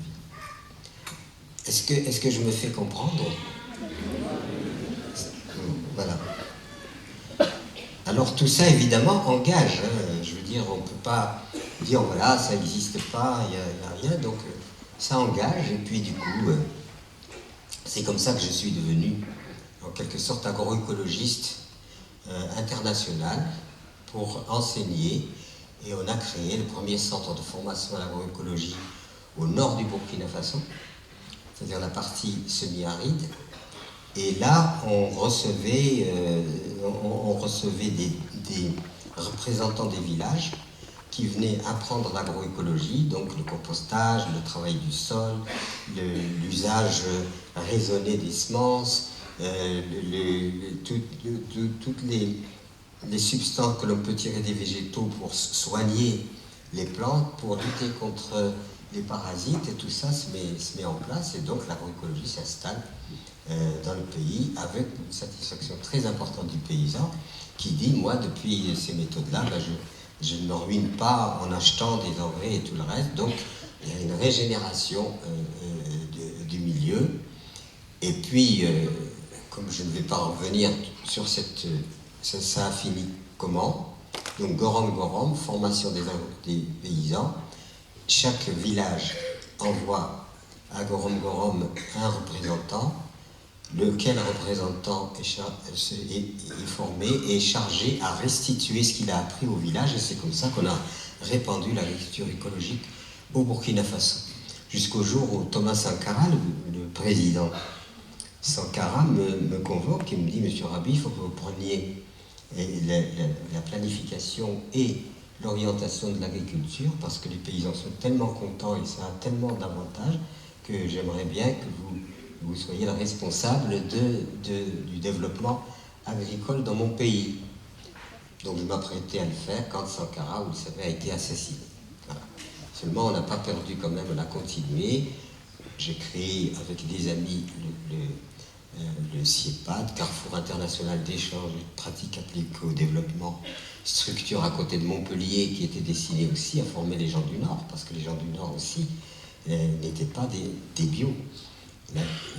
Est-ce que je me fais comprendre? Voilà. Alors tout ça, évidemment, engage. Je veux dire, on ne peut pas dire, voilà, ça n'existe pas, il n'y a rien. Donc ça engage. Et puis du coup, c'est comme ça que je suis devenu, en quelque sorte, agroécologiste international pour enseigner. Et on a créé le premier centre de formation à l'agroécologie au nord du Burkina Faso, c'est-à-dire la partie semi-aride. Et là, on recevait des représentants des villages qui venaient apprendre l'agroécologie, donc le compostage, le travail du sol, l'usage raisonné des semences, toutes les substances que l'on peut tirer des végétaux pour soigner les plantes pour lutter contre les parasites, et tout ça se met en place, et donc l'agroécologie s'installe dans le pays avec une satisfaction très importante du paysan qui dit, moi, depuis ces méthodes-là, ben, je ne me ruine pas en achetant des engrais et tout le reste. Donc, il y a une régénération du milieu. Et puis, comme je ne vais pas revenir sur ça a fini comment. Donc, Gorom Gorom, formation des paysans. Chaque village envoie à Gorom Gorom un représentant, lequel représentant est formé et chargé à restituer ce qu'il a appris au village, et c'est comme ça qu'on a répandu l'agriculture écologique au Burkina Faso. Jusqu'au jour où Thomas Sankara, le président Sankara, me convoque et me dit, Monsieur Rabi, il faut que vous preniez la planification et l'orientation de l'agriculture, parce que les paysans sont tellement contents et ça a tellement d'avantages que j'aimerais bien que vous soyez le responsable du développement agricole dans mon pays. Donc je m'apprêtais à le faire quand Sankara, vous le savez, a été assassiné. Voilà. Seulement, on n'a pas perdu quand même, on a continué. J'ai créé avec des amis le CIEPAD, Carrefour International d'Échange et de Pratiques Appliquées au Développement, structure à côté de Montpellier qui était destinée aussi à former les gens du Nord, parce que les gens du Nord aussi n'étaient pas des bios.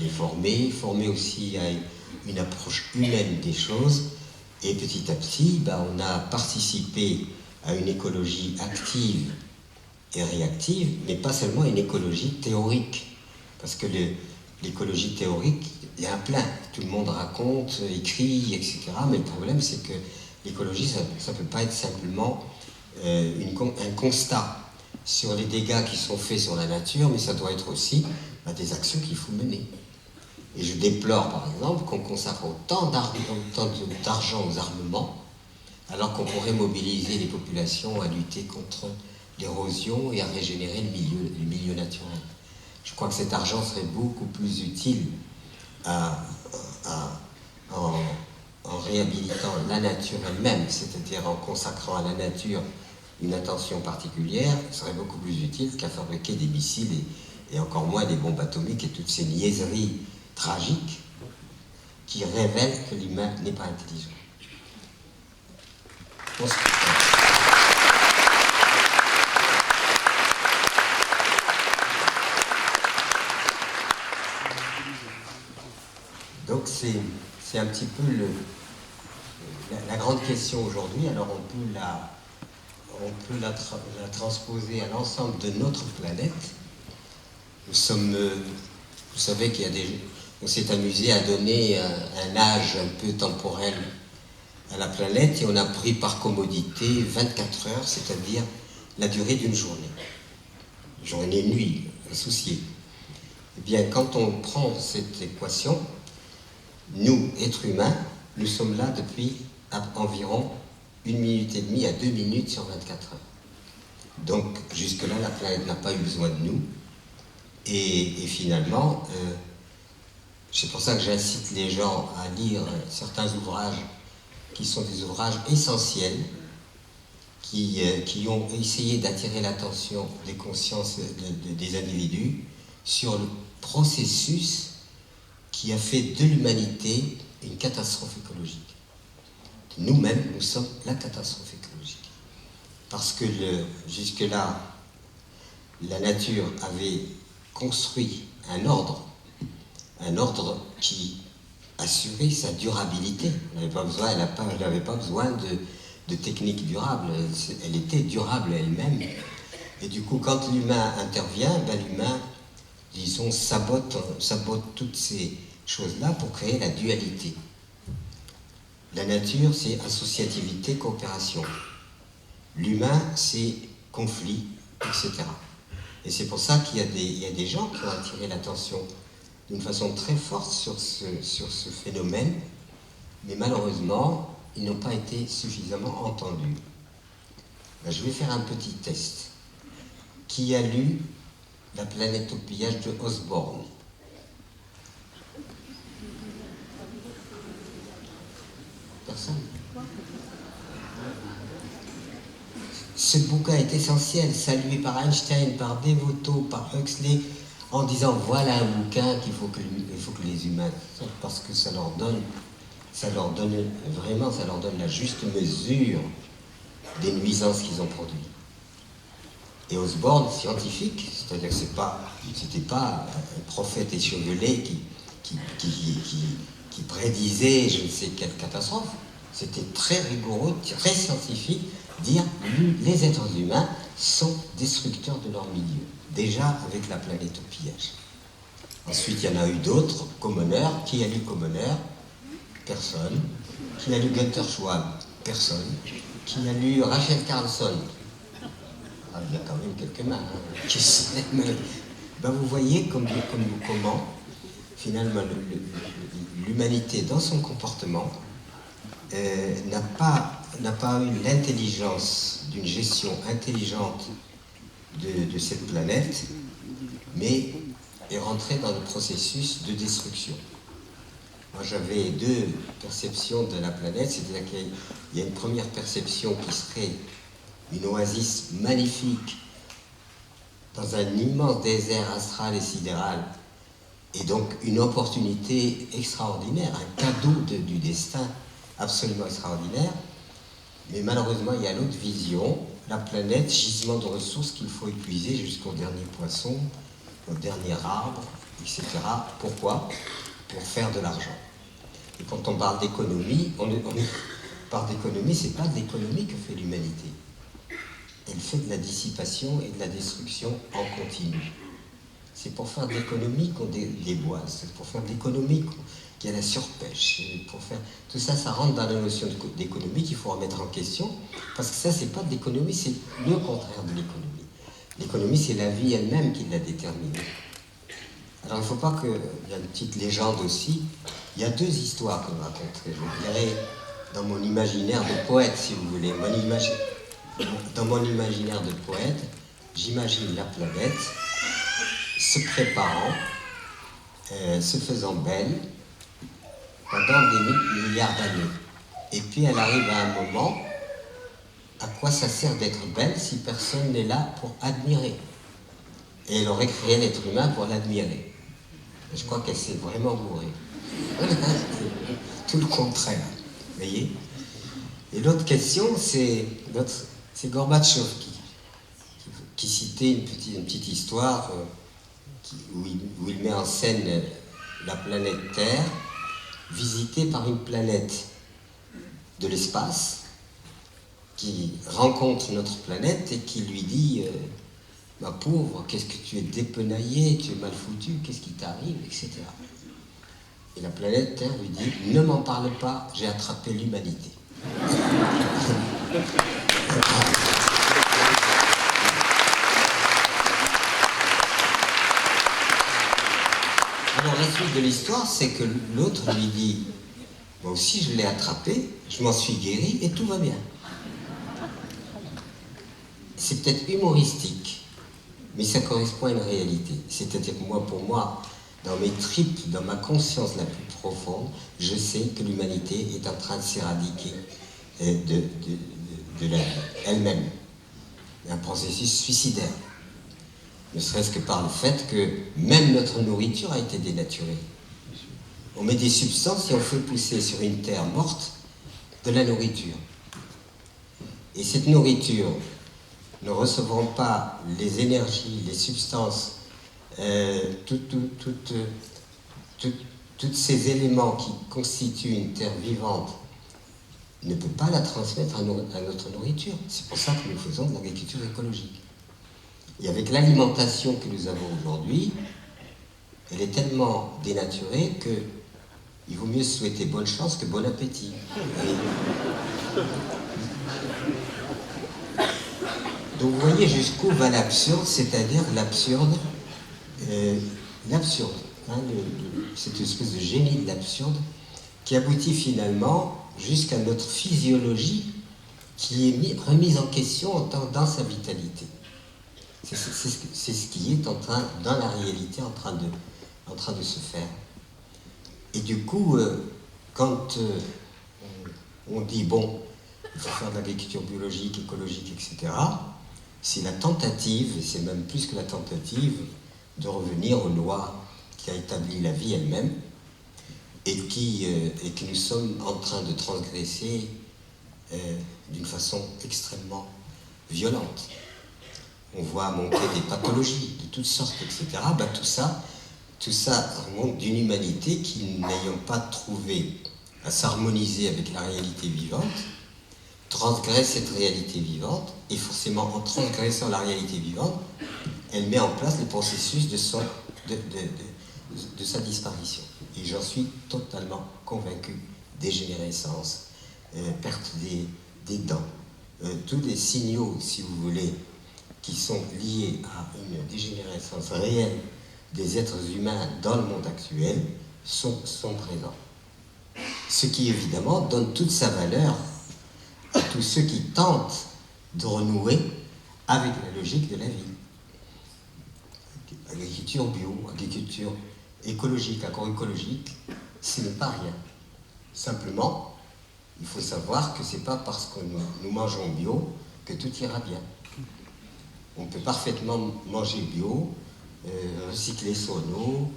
Les former aussi à une approche humaine des choses, et petit à petit, on a participé à une écologie active et réactive, mais pas seulement une écologie théorique, parce que l'écologie théorique, il y a un plein, tout le monde raconte, écrit, etc., mais le problème c'est que l'écologie, ça ne peut pas être simplement un constat sur les dégâts qui sont faits sur la nature, mais ça doit être aussi des actions qu'il faut mener. Et je déplore par exemple qu'on consacre autant d'argent aux armements, alors qu'on pourrait mobiliser les populations à lutter contre l'érosion et à régénérer le milieu naturel. Je crois que cet argent serait beaucoup plus utile en réhabilitant la nature elle-même, c'est-à-dire en consacrant à la nature une attention particulière, serait beaucoup plus utile qu'à fabriquer des missiles et encore moins des bombes atomiques et toutes ces niaiseries tragiques qui révèlent que l'humain n'est pas intelligent. Donc c'est un petit peu la grande question aujourd'hui. Alors on peut la transposer à l'ensemble de notre planète. Nous sommes, vous savez on s'est amusé à donner un âge un peu temporel à la planète et on a pris par commodité 24 heures, c'est-à-dire la durée d'une journée. Journée-nuit, associée. Eh bien, quand on prend cette équation, nous, êtres humains, nous sommes là depuis environ 1 minute et demie à 2 minutes sur 24 heures. Donc, jusque-là, la planète n'a pas eu besoin de nous. Et finalement, c'est pour ça que j'incite les gens à lire certains ouvrages qui sont des ouvrages essentiels, qui ont essayé d'attirer l'attention des consciences des individus sur le processus qui a fait de l'humanité une catastrophe écologique. Nous-mêmes, nous sommes la catastrophe écologique. Parce que jusque-là, la nature avait construit un ordre qui assurait sa durabilité. Elle n'avait pas besoin de techniques durables, elle était durable elle-même. Et du coup, quand l'humain intervient, l'humain, disons, sabote toutes ces choses-là pour créer la dualité. La nature, c'est associativité, coopération. L'humain, c'est conflit, etc. Et c'est pour ça qu'il y a des gens qui ont attiré l'attention d'une façon très forte sur ce phénomène, mais malheureusement, ils n'ont pas été suffisamment entendus. Je vais faire un petit test. Qui a lu La planète au pillage de Osborne? Personne? Ce bouquin est essentiel, salué par Einstein, par Devoto, par Huxley, en disant voilà un bouquin qu'il faut que les humains sortent, parce que ça leur donne vraiment, ça leur donne la juste mesure des nuisances qu'ils ont produites. Et Osborne, scientifique, c'est-à-dire que c'était pas un prophète échevelé qui prédisait je ne sais quelle catastrophe. C'était très rigoureux, très scientifique, dire les êtres humains sont destructeurs de leur milieu. Déjà avec la planète au pillage. Ensuite, il y en a eu d'autres, Commoner. Qui a lu Commoner? Personne. Qui a lu Günther Schwab? Personne. Qui a lu Rachel Carlson? Ah, il y a quand même quelques mains. Hein. Ben, vous voyez comment finalement l'humanité dans son comportement n'a pas eu l'intelligence d'une gestion intelligente de cette planète, mais est rentrée dans le processus de destruction. Moi, j'avais deux perceptions de la planète, c'est-à-dire qu'il y a une première perception qui serait une oasis magnifique dans un immense désert astral et sidéral, et donc une opportunité extraordinaire, un cadeau du destin absolument extraordinaire. Mais malheureusement, il y a l'autre vision, la planète, gisement de ressources qu'il faut épuiser jusqu'au dernier poisson, au dernier arbre, etc. Pourquoi? Pour faire de l'argent. Et quand on parle d'économie, parle d'économie, c'est pas de l'économie que fait l'humanité. Elle fait de la dissipation et de la destruction en continu. C'est pour faire de l'économie qu'on déboise, c'est pour faire de l'économie qu'il y a la surpêche. Tout ça, ça rentre dans la notion d'économie qu'il faut remettre en question, parce que ça, c'est pas de l'économie, c'est le contraire de l'économie. L'économie, c'est la vie elle-même qui l'a déterminée. Alors, il ne faut pas que... Il y a une petite légende aussi. Il y a deux histoires qu'on raconterait. Je dirais, dans mon imaginaire de poète, si vous voulez. Dans mon imaginaire de poète, j'imagine la planète se préparant, se faisant belle pendant des milliards d'années. Et puis elle arrive à un moment, à quoi ça sert d'être belle si personne n'est là pour admirer? Et elle aurait créé l'être humain pour l'admirer. Je crois qu'elle s'est vraiment bourrée. Tout le contraire, vous voyez? Et l'autre question, c'est Gorbatchev qui citait une petite histoire où il met en scène la planète Terre visitée par une planète de l'espace qui rencontre notre planète et qui lui dit ma pauvre, qu'est-ce que tu es dépenaillé, tu es mal foutu, qu'est-ce qui t'arrive, etc. Et la planète Terre lui dit ne m'en parle pas, j'ai attrapé l'humanité. Alors la suite de l'histoire, c'est que l'autre lui dit moi aussi je l'ai attrapé, je m'en suis guéri et tout va bien. C'est peut-être humoristique, mais ça correspond à une réalité. C'est-à-dire que moi, pour moi, dans mes tripes, dans ma conscience la plus profonde, je sais que l'humanité est en train de s'éradiquer de elle-même. Un processus suicidaire. Ne serait-ce que par le fait que même notre nourriture a été dénaturée. On met des substances et on fait pousser sur une terre morte de la nourriture. Et cette nourriture, ne recevant pas les énergies, les substances, tous ces éléments qui constituent une terre vivante, ne peut pas la transmettre à notre nourriture. C'est pour ça que nous faisons de l'agriculture écologique. Et avec l'alimentation que nous avons aujourd'hui, elle est tellement dénaturée qu'il vaut mieux souhaiter bonne chance que bon appétit. Donc vous voyez jusqu'où va l'absurde, c'est-à-dire l'absurde, hein, cette espèce de génie de l'absurde qui aboutit finalement jusqu'à notre physiologie qui est remise en question dans sa vitalité. C'est ce qui est dans la réalité en train de se faire. Et du coup, quand on dit, bon, il faut faire de l'agriculture biologique, écologique, etc., c'est la tentative, et c'est même plus que la tentative, de revenir aux lois qui a établi la vie elle-même et que nous sommes en train de transgresser d'une façon extrêmement violente. On voit monter des pathologies de toutes sortes, etc. Ben, tout ça remonte d'une humanité qui, n'ayant pas trouvé à s'harmoniser avec la réalité vivante, transgresse cette réalité vivante, et forcément en transgressant la réalité vivante, elle met en place le processus de sa disparition. Et j'en suis totalement convaincu. Dégénérescence, perte des dents, tous les signaux, si vous voulez, qui sont liés à une dégénérescence réelle des êtres humains dans le monde actuel sont présents. Ce qui évidemment donne toute sa valeur à tous ceux qui tentent de renouer avec la logique de la vie. Agriculture bio, agriculture écologique, agroécologique, ce n'est pas rien. Simplement, il faut savoir que ce n'est pas parce que nous mangeons bio que tout ira bien. On peut parfaitement manger bio, recycler son eau,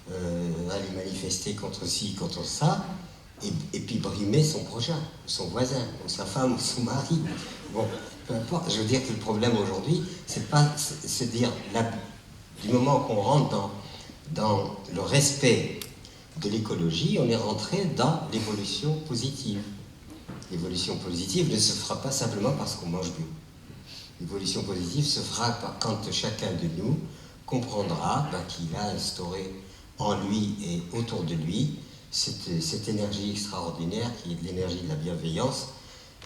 aller manifester contre ci, contre ça, et puis brimer son prochain, son voisin, ou sa femme, ou son mari. Bon, peu importe. Je veux dire que le problème aujourd'hui, c'est pas se dire, du moment qu'on rentre dans le respect de l'écologie, on est rentré dans l'évolution positive. L'évolution positive ne se fera pas simplement parce qu'on mange bio. L'évolution positive se fera quand chacun de nous comprendra qu'il a instauré en lui et autour de lui cette énergie extraordinaire qui est de l'énergie de la bienveillance,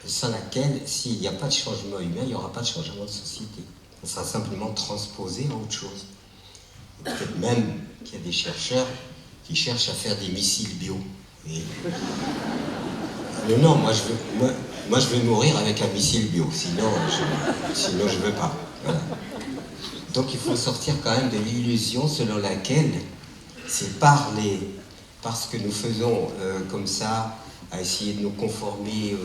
sans laquelle, s'il n'y a pas de changement humain, il n'y aura pas de changement de société. Ça sera simplement transposé à autre chose. Peut-être même qu'il y a des chercheurs qui cherchent à faire des missiles bio. Mais non, moi je veux mourir avec un missile bio, sinon je veux pas. Voilà. Donc il faut sortir quand même de l'illusion selon laquelle c'est parce que nous faisons comme ça, à essayer de nous conformer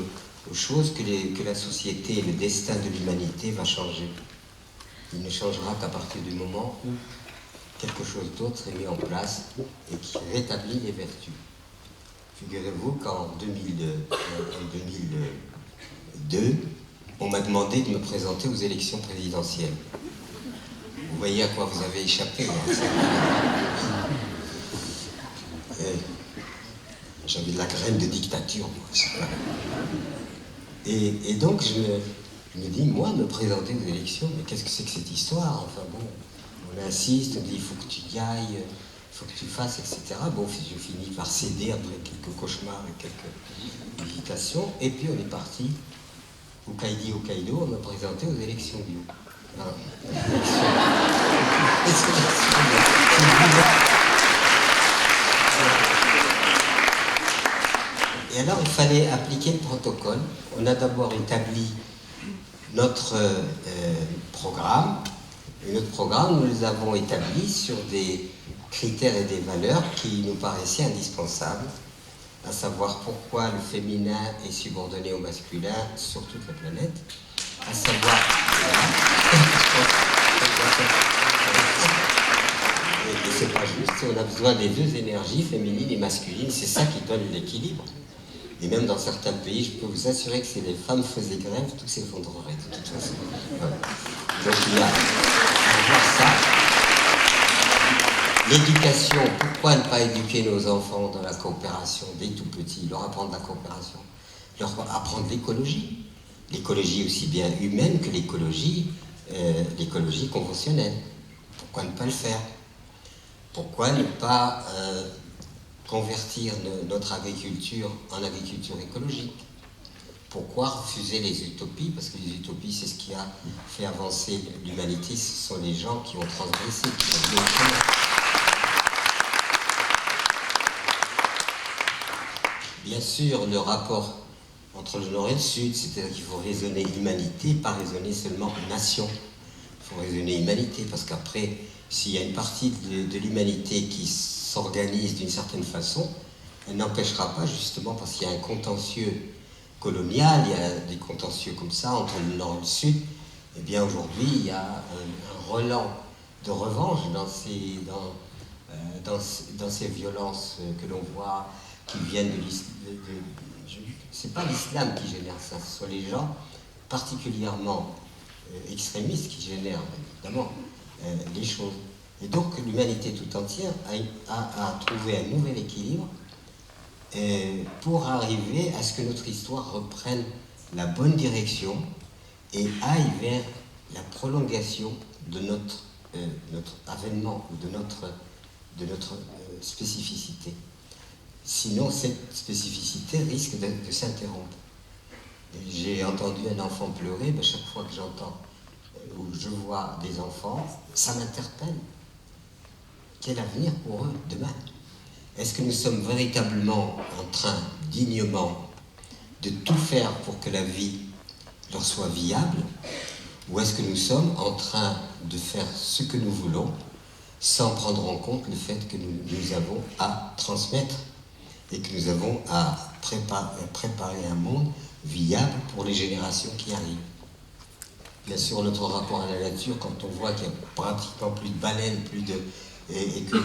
aux choses, que la société et le destin de l'humanité va changer. Il ne changera qu'à partir du moment où quelque chose d'autre est mis en place et qui rétablit les vertus. Figurez-vous qu'en 2002, on m'a demandé de me présenter aux élections présidentielles. Vous voyez à quoi vous avez échappé. J'avais de la graine de dictature, moi. Et donc je me dis, moi, me présenter aux élections, mais qu'est-ce que c'est que cette histoire? Enfin bon, on insiste, on dit, il faut que tu y ailles, il faut que tu fasses, etc. Bon, je finis par céder après quelques cauchemars et quelques hésitations, et puis on est parti au Hokkaido, on m'a présenté aux élections bio. Et alors, il fallait appliquer le protocole. On a d'abord établi notre programme. Et notre programme, nous les avons établis sur des critères et des valeurs qui nous paraissaient indispensables, à savoir pourquoi le féminin est subordonné au masculin sur toute la planète, à savoir... Et c'est pas juste, on a besoin des deux énergies, féminines et masculines, c'est ça qui donne l'équilibre. Et même dans certains pays, je peux vous assurer que si les femmes faisaient grève, tout s'effondrerait de toute façon. Voilà. Donc il y a à voir ça. L'éducation, pourquoi ne pas éduquer nos enfants dans la coopération dès tout petits, leur apprendre la coopération, leur apprendre l'écologie. L'écologie aussi bien humaine que l'écologie conventionnelle. Pourquoi ne pas le faire? Pourquoi ne pas convertir notre agriculture en agriculture écologique? Pourquoi refuser les utopies? Parce que les utopies, c'est ce qui a fait avancer l'humanité, ce sont les gens qui ont transgressé, qui ont dit autrement. Bien sûr, le rapport entre le Nord et le Sud, c'est-à-dire qu'il faut raisonner humanité, pas raisonner seulement nation. Il faut raisonner humanité, parce qu'après, s'il y a une partie de l'humanité qui s'organise d'une certaine façon, elle n'empêchera pas, justement, parce qu'il y a un contentieux coloniale, il y a des contentieux comme ça entre le Nord et le Sud. Eh bien aujourd'hui, il y a un relan de revanche dans ces violences que l'on voit, qui viennent de l'islam. C'est pas l'islam qui génère ça, ce sont les gens particulièrement extrémistes qui génèrent évidemment les choses. Et donc l'humanité tout entière a trouvé un nouvel équilibre pour arriver à ce que notre histoire reprenne la bonne direction et aille vers la prolongation de notre avènement ou de notre spécificité. Sinon, cette spécificité risque de s'interrompre. J'ai entendu un enfant pleurer, mais chaque fois que j'entends ou je vois des enfants, ça m'interpelle. Quel avenir pour eux demain? Est-ce que nous sommes véritablement en train, dignement, de tout faire pour que la vie leur soit viable? Ou est-ce que nous sommes en train de faire ce que nous voulons sans prendre en compte le fait que nous avons à transmettre et que nous avons à préparer un monde viable pour les générations qui arrivent? Bien sûr, notre rapport à la nature, quand on voit qu'il n'y a pratiquement plus de baleines, et que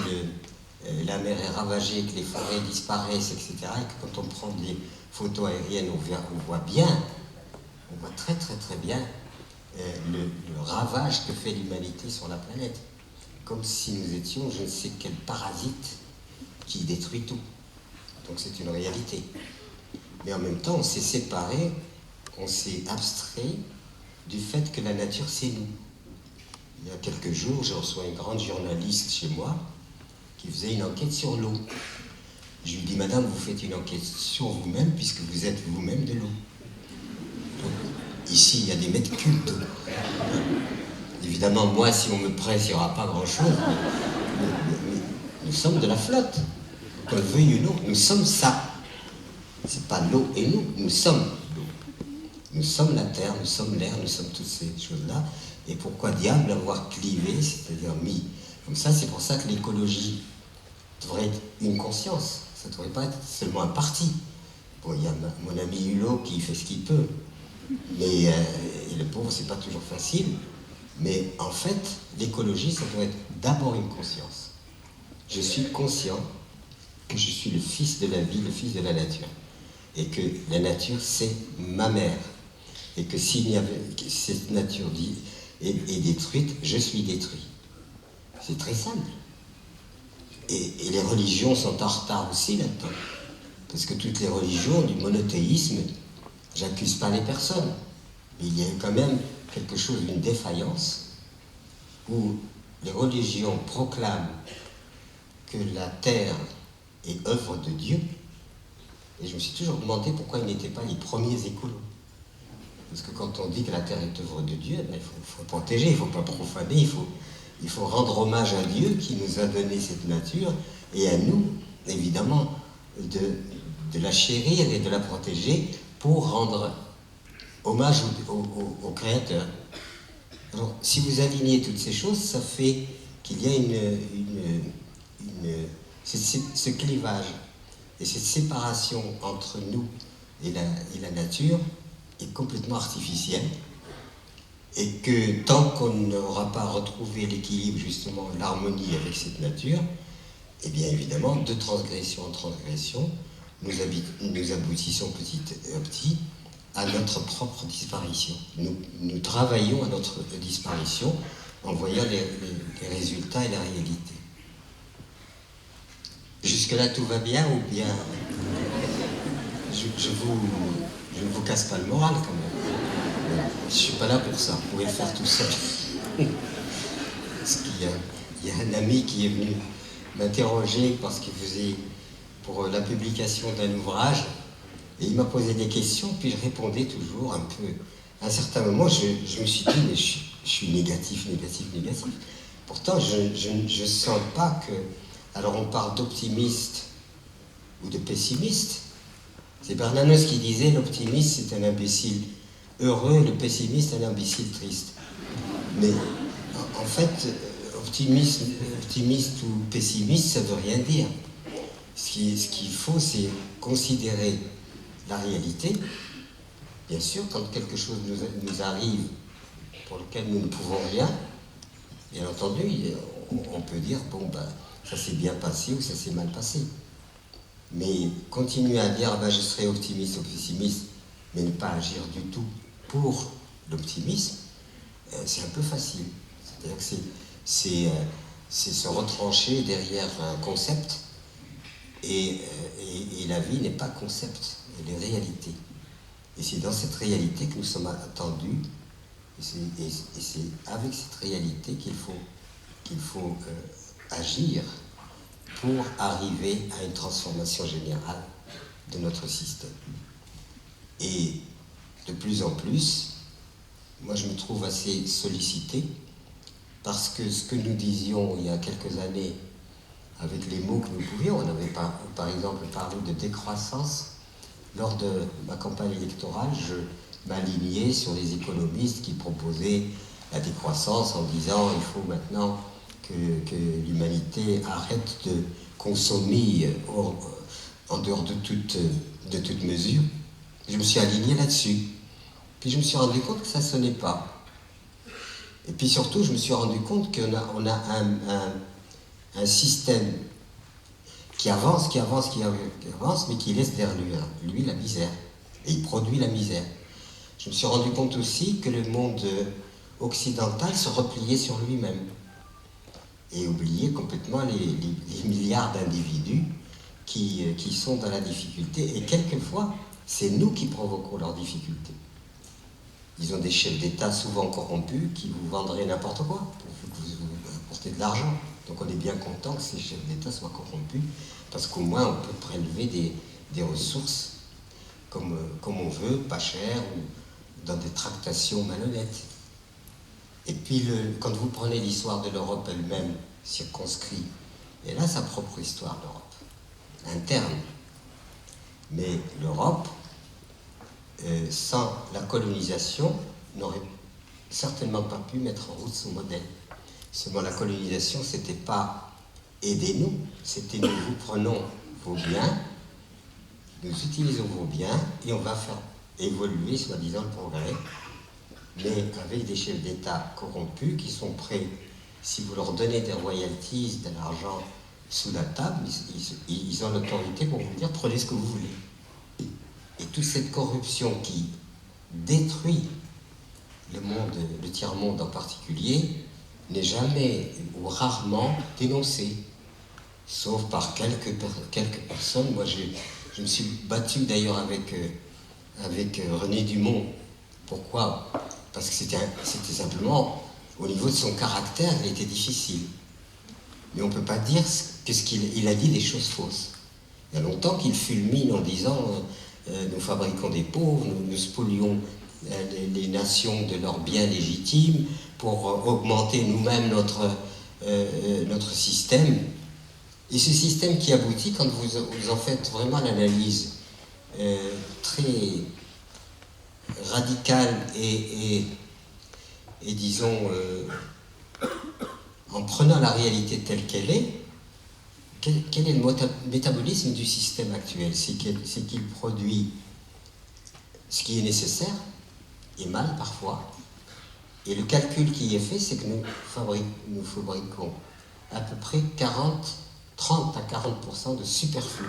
la mer est ravagée, que les forêts disparaissent, etc., et que quand on prend des photos aériennes, on voit très très très bien le ravage que fait l'humanité sur la planète. Comme si nous étions je ne sais quel parasite qui détruit tout. Donc c'est une réalité. Mais en même temps, on s'est séparé, on s'est abstrait du fait que la nature, c'est nous. Il y a quelques jours, je reçois une grande journaliste chez moi qui faisait une enquête sur l'eau. Je lui dis, madame, vous faites une enquête sur vous-même puisque vous êtes vous-même de l'eau. Ici, il y a des mètres cubes d'eau. Évidemment, moi, si on me presse, il n'y aura pas grand-chose. Mais nous sommes de la flotte. Qu'on le veuille ou non, nous sommes ça. C'est pas l'eau et nous sommes l'eau. Nous sommes la terre, nous sommes l'air, nous sommes toutes ces choses-là. Et pourquoi diable avoir clivé, c'est-à-dire mis comme ça? C'est pour ça que l'écologie devrait être une conscience. Ça ne devrait pas être seulement un parti. Bon, il y a mon ami Hulot qui fait ce qu'il peut. Mais et le pauvre, c'est pas toujours facile. Mais en fait, l'écologie, ça doit être d'abord une conscience. Je suis conscient que je suis le fils de la vie, le fils de la nature. Et que la nature, c'est ma mère. Et que s'il y avait, que cette nature est détruite, je suis détruit. C'est très simple. Et les religions sont en retard aussi là-dedans. Parce que toutes les religions du monothéisme, j'accuse pas les personnes. Mais il y a quand même quelque chose d'une défaillance où les religions proclament que la terre est œuvre de Dieu. Et je me suis toujours demandé pourquoi ils n'étaient pas les premiers écolos. Parce que quand on dit que la terre est œuvre de Dieu, ben, il faut protéger, il ne faut pas profaner, il faut rendre hommage à Dieu qui nous a donné cette nature, et à nous, évidemment, de la chérir et de la protéger pour rendre hommage au Créateur. Alors, si vous alignez toutes ces choses, ça fait qu'il y a ce clivage et cette séparation entre nous et la nature est complètement artificielle, et que tant qu'on n'aura pas retrouvé l'équilibre, justement, l'harmonie avec cette nature, eh bien évidemment, de transgression en transgression, nous aboutissons petit à petit à notre propre disparition. Nous travaillons à notre disparition en voyant les résultats et la réalité. Jusque-là, tout va bien ou bien je ne vous casse pas le moral quand même. Je ne suis pas là pour ça, vous pouvez le faire tout seul. Parce qu'il y a un ami qui est venu m'interroger parce qu'il faisait pour la publication d'un ouvrage, et il m'a posé des questions, puis je répondais toujours un peu. À un certain moment, je me suis dit, mais je suis négatif. Pourtant, je ne sens pas que... Alors on parle d'optimiste ou de pessimiste. C'est Bernanos qui disait, l'optimiste c'est un imbécile heureux, le pessimiste un imbécile triste. Mais en fait, optimiste ou pessimiste, ça ne veut rien dire. Ce qu'il faut, c'est considérer la réalité Bien sûr, quand quelque chose nous arrive pour lequel nous ne pouvons rien, bien entendu, on peut dire, bon, ben, ça s'est bien passé ou ça s'est mal passé. Mais continuer à dire, ben, je serai optimiste ou pessimiste, mais ne pas agir du tout pour l'optimisme, c'est un peu facile. C'est-à-dire que c'est se retrancher derrière un concept, et la vie n'est pas concept, elle est réalité. Et c'est dans cette réalité que nous sommes attendus, et c'est avec cette réalité qu'il faut agir pour arriver à une transformation générale de notre système. Et de plus en plus, moi je me trouve assez sollicité, parce que ce que nous disions il y a quelques années, avec les mots que nous pouvions, on avait par exemple parlé de décroissance. Lors de ma campagne électorale, je m'alignais sur les économistes qui proposaient la décroissance en disant il faut maintenant que l'humanité arrête de consommer en dehors de toute mesure. Je me suis aligné là-dessus. Puis je me suis rendu compte que ça ne sonnait pas. Et puis surtout, je me suis rendu compte qu'on a un système qui avance, mais qui laisse derrière lui la misère. Et il produit la misère. Je me suis rendu compte aussi que le monde occidental se repliait sur lui-même et oubliait complètement les milliards d'individus qui sont dans la difficulté. Et quelquefois, c'est nous qui provoquons leurs difficultés. Ils ont des chefs d'État souvent corrompus qui vous vendraient n'importe quoi pour que vous apportez de l'argent. Donc on est bien content que ces chefs d'État soient corrompus, parce qu'au moins on peut prélever des ressources comme on veut, pas cher, ou dans des tractations malhonnêtes. Et puis quand vous prenez l'histoire de l'Europe elle-même, circonscrit, elle a sa propre histoire, l'Europe, interne. Mais l'Europe, sans la colonisation, n'aurait certainement pas pu mettre en route son modèle. Seulement la colonisation, c'était pas aidez-nous, c'était nous vous prenons vos biens, nous utilisons vos biens et on va faire évoluer, soi-disant, le progrès, mais avec des chefs d'État corrompus qui sont prêts, si vous leur donnez des royalties, de l'argent sous la table, ils ont l'autorité pour vous dire prenez ce que vous voulez. Et toute cette corruption qui détruit le monde, le tiers-monde en particulier, n'est jamais ou rarement dénoncée, sauf par quelques personnes. Moi, je me suis battu d'ailleurs avec René Dumont. Pourquoi? Parce que c'était simplement, au niveau de son caractère, il était difficile. Mais on ne peut pas dire qu'il a dit des choses fausses. Il y a longtemps qu'il fulmine en disant nous fabriquons des pauvres, nous spolions les nations de leurs biens légitimes pour augmenter nous-mêmes notre système. Et ce système qui aboutit, quand vous en faites vraiment l'analyse très radicale et disons, en prenant la réalité telle qu'elle est, quel est le métabolisme du système actuel? C'est qu'il produit ce qui est nécessaire, et mal parfois. Et le calcul qui est fait, c'est que nous fabriquons à peu près 30 à 40% de superflu,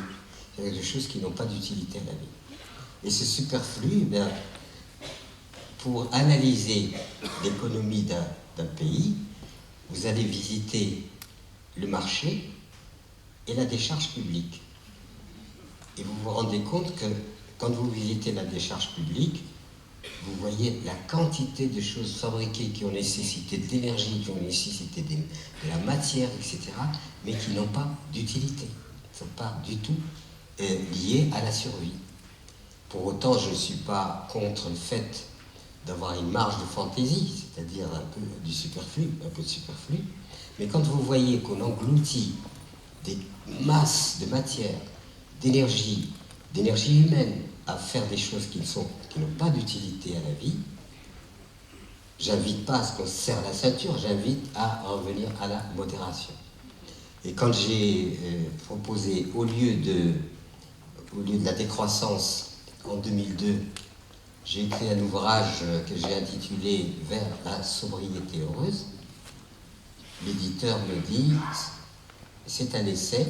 c'est-à-dire de choses qui n'ont pas d'utilité à la vie. Et ce superflu, eh bien, pour analyser l'économie d'un pays, vous allez visiter le marché et la décharge publique. Et vous vous rendez compte que quand vous visitez la décharge publique, vous voyez la quantité de choses fabriquées qui ont nécessité de l'énergie, qui ont nécessité de la matière, etc., mais qui n'ont pas d'utilité. Ils ne sont pas du tout liés à la survie. Pour autant, je ne suis pas contre le fait d'avoir une marge de fantaisie, c'est-à-dire un peu de superflu, mais quand vous voyez qu'on engloutit des masses de matière, d'énergie humaine à faire des choses qui n'ont pas d'utilité à la vie, j'invite pas à ce qu'on se serre la ceinture, j'invite à revenir à la modération. Et quand j'ai proposé, au lieu de la décroissance en 2002, j'ai écrit un ouvrage que j'ai intitulé « Vers la sobriété heureuse ». L'éditeur me dit « c'est un essai ».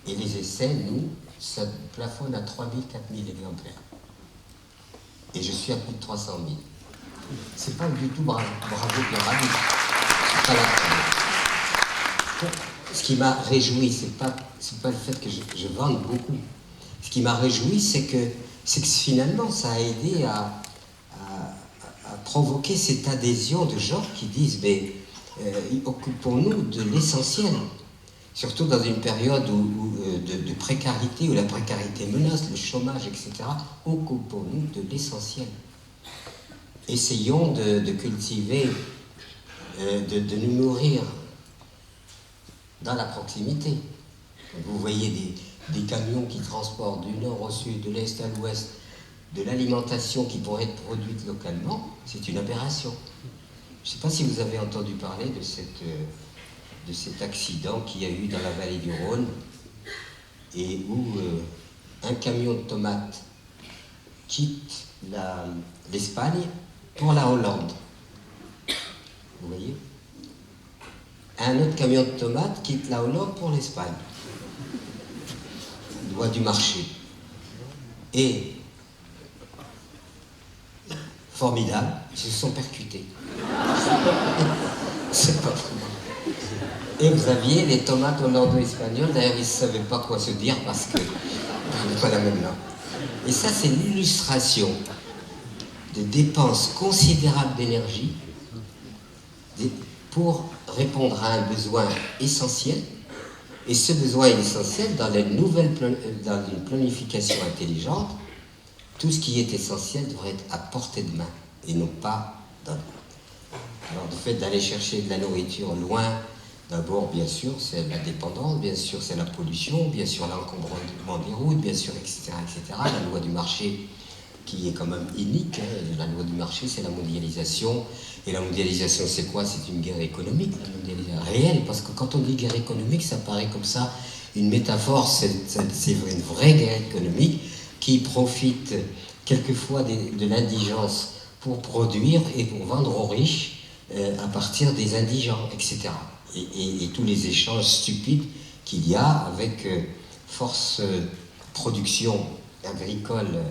Et les essais, nous, ça plafonne à 3 000, 4 000 exemplaires. Et je suis à plus de 300 000. C'est pas du tout bravo Pierre Rabhi. C'est pas la... Ce qui m'a réjoui, c'est pas le fait que je vende beaucoup. Ce qui m'a réjoui, c'est que finalement, ça a aidé à provoquer cette adhésion de gens qui disent « mais occupons-nous de l'essentiel ». Surtout dans une période de précarité, où la précarité menace, le chômage, etc. Occupons-nous de l'essentiel. Essayons de cultiver, de nous nourrir dans la proximité. Vous voyez des camions qui transportent du nord au sud, de l'est à l'ouest, de l'alimentation qui pourrait être produite localement, c'est une aberration. Je ne sais pas si vous avez entendu parler de cet accident qu'il y a eu dans la vallée du Rhône et où un camion de tomates quitte l'Espagne pour la Hollande. Vous voyez? Un autre camion de tomates quitte la Hollande pour l'Espagne. Loi du marché. Et, formidable, ils se sont percutés. C'est pas vraiment. Et vous aviez les tomates hollando-espagnoles, d'ailleurs ils ne savaient pas quoi se dire parce que ils n'ont pas la même langue. Et ça, c'est l'illustration de dépenses considérables d'énergie pour répondre à un besoin essentiel. Et ce besoin est essentiel dans une planification intelligente. Tout ce qui est essentiel devrait être à portée de main et non pas dans le... Alors, le fait d'aller chercher de la nourriture loin, d'abord, bien sûr, c'est la dépendance, bien sûr, c'est la pollution, bien sûr, l'encombrement des routes, bien sûr, etc., etc. La loi du marché qui est quand même unique. Hein. La loi du marché, c'est la mondialisation. Et la mondialisation, c'est quoi? C'est une guerre économique, la mondialisation réelle, parce que quand on dit guerre économique, ça paraît comme ça une métaphore. C'est une vraie guerre économique qui profite quelquefois de l'indigence pour produire et pour vendre aux riches à partir des indigents, etc. Et tous les échanges stupides qu'il y a avec force production agricole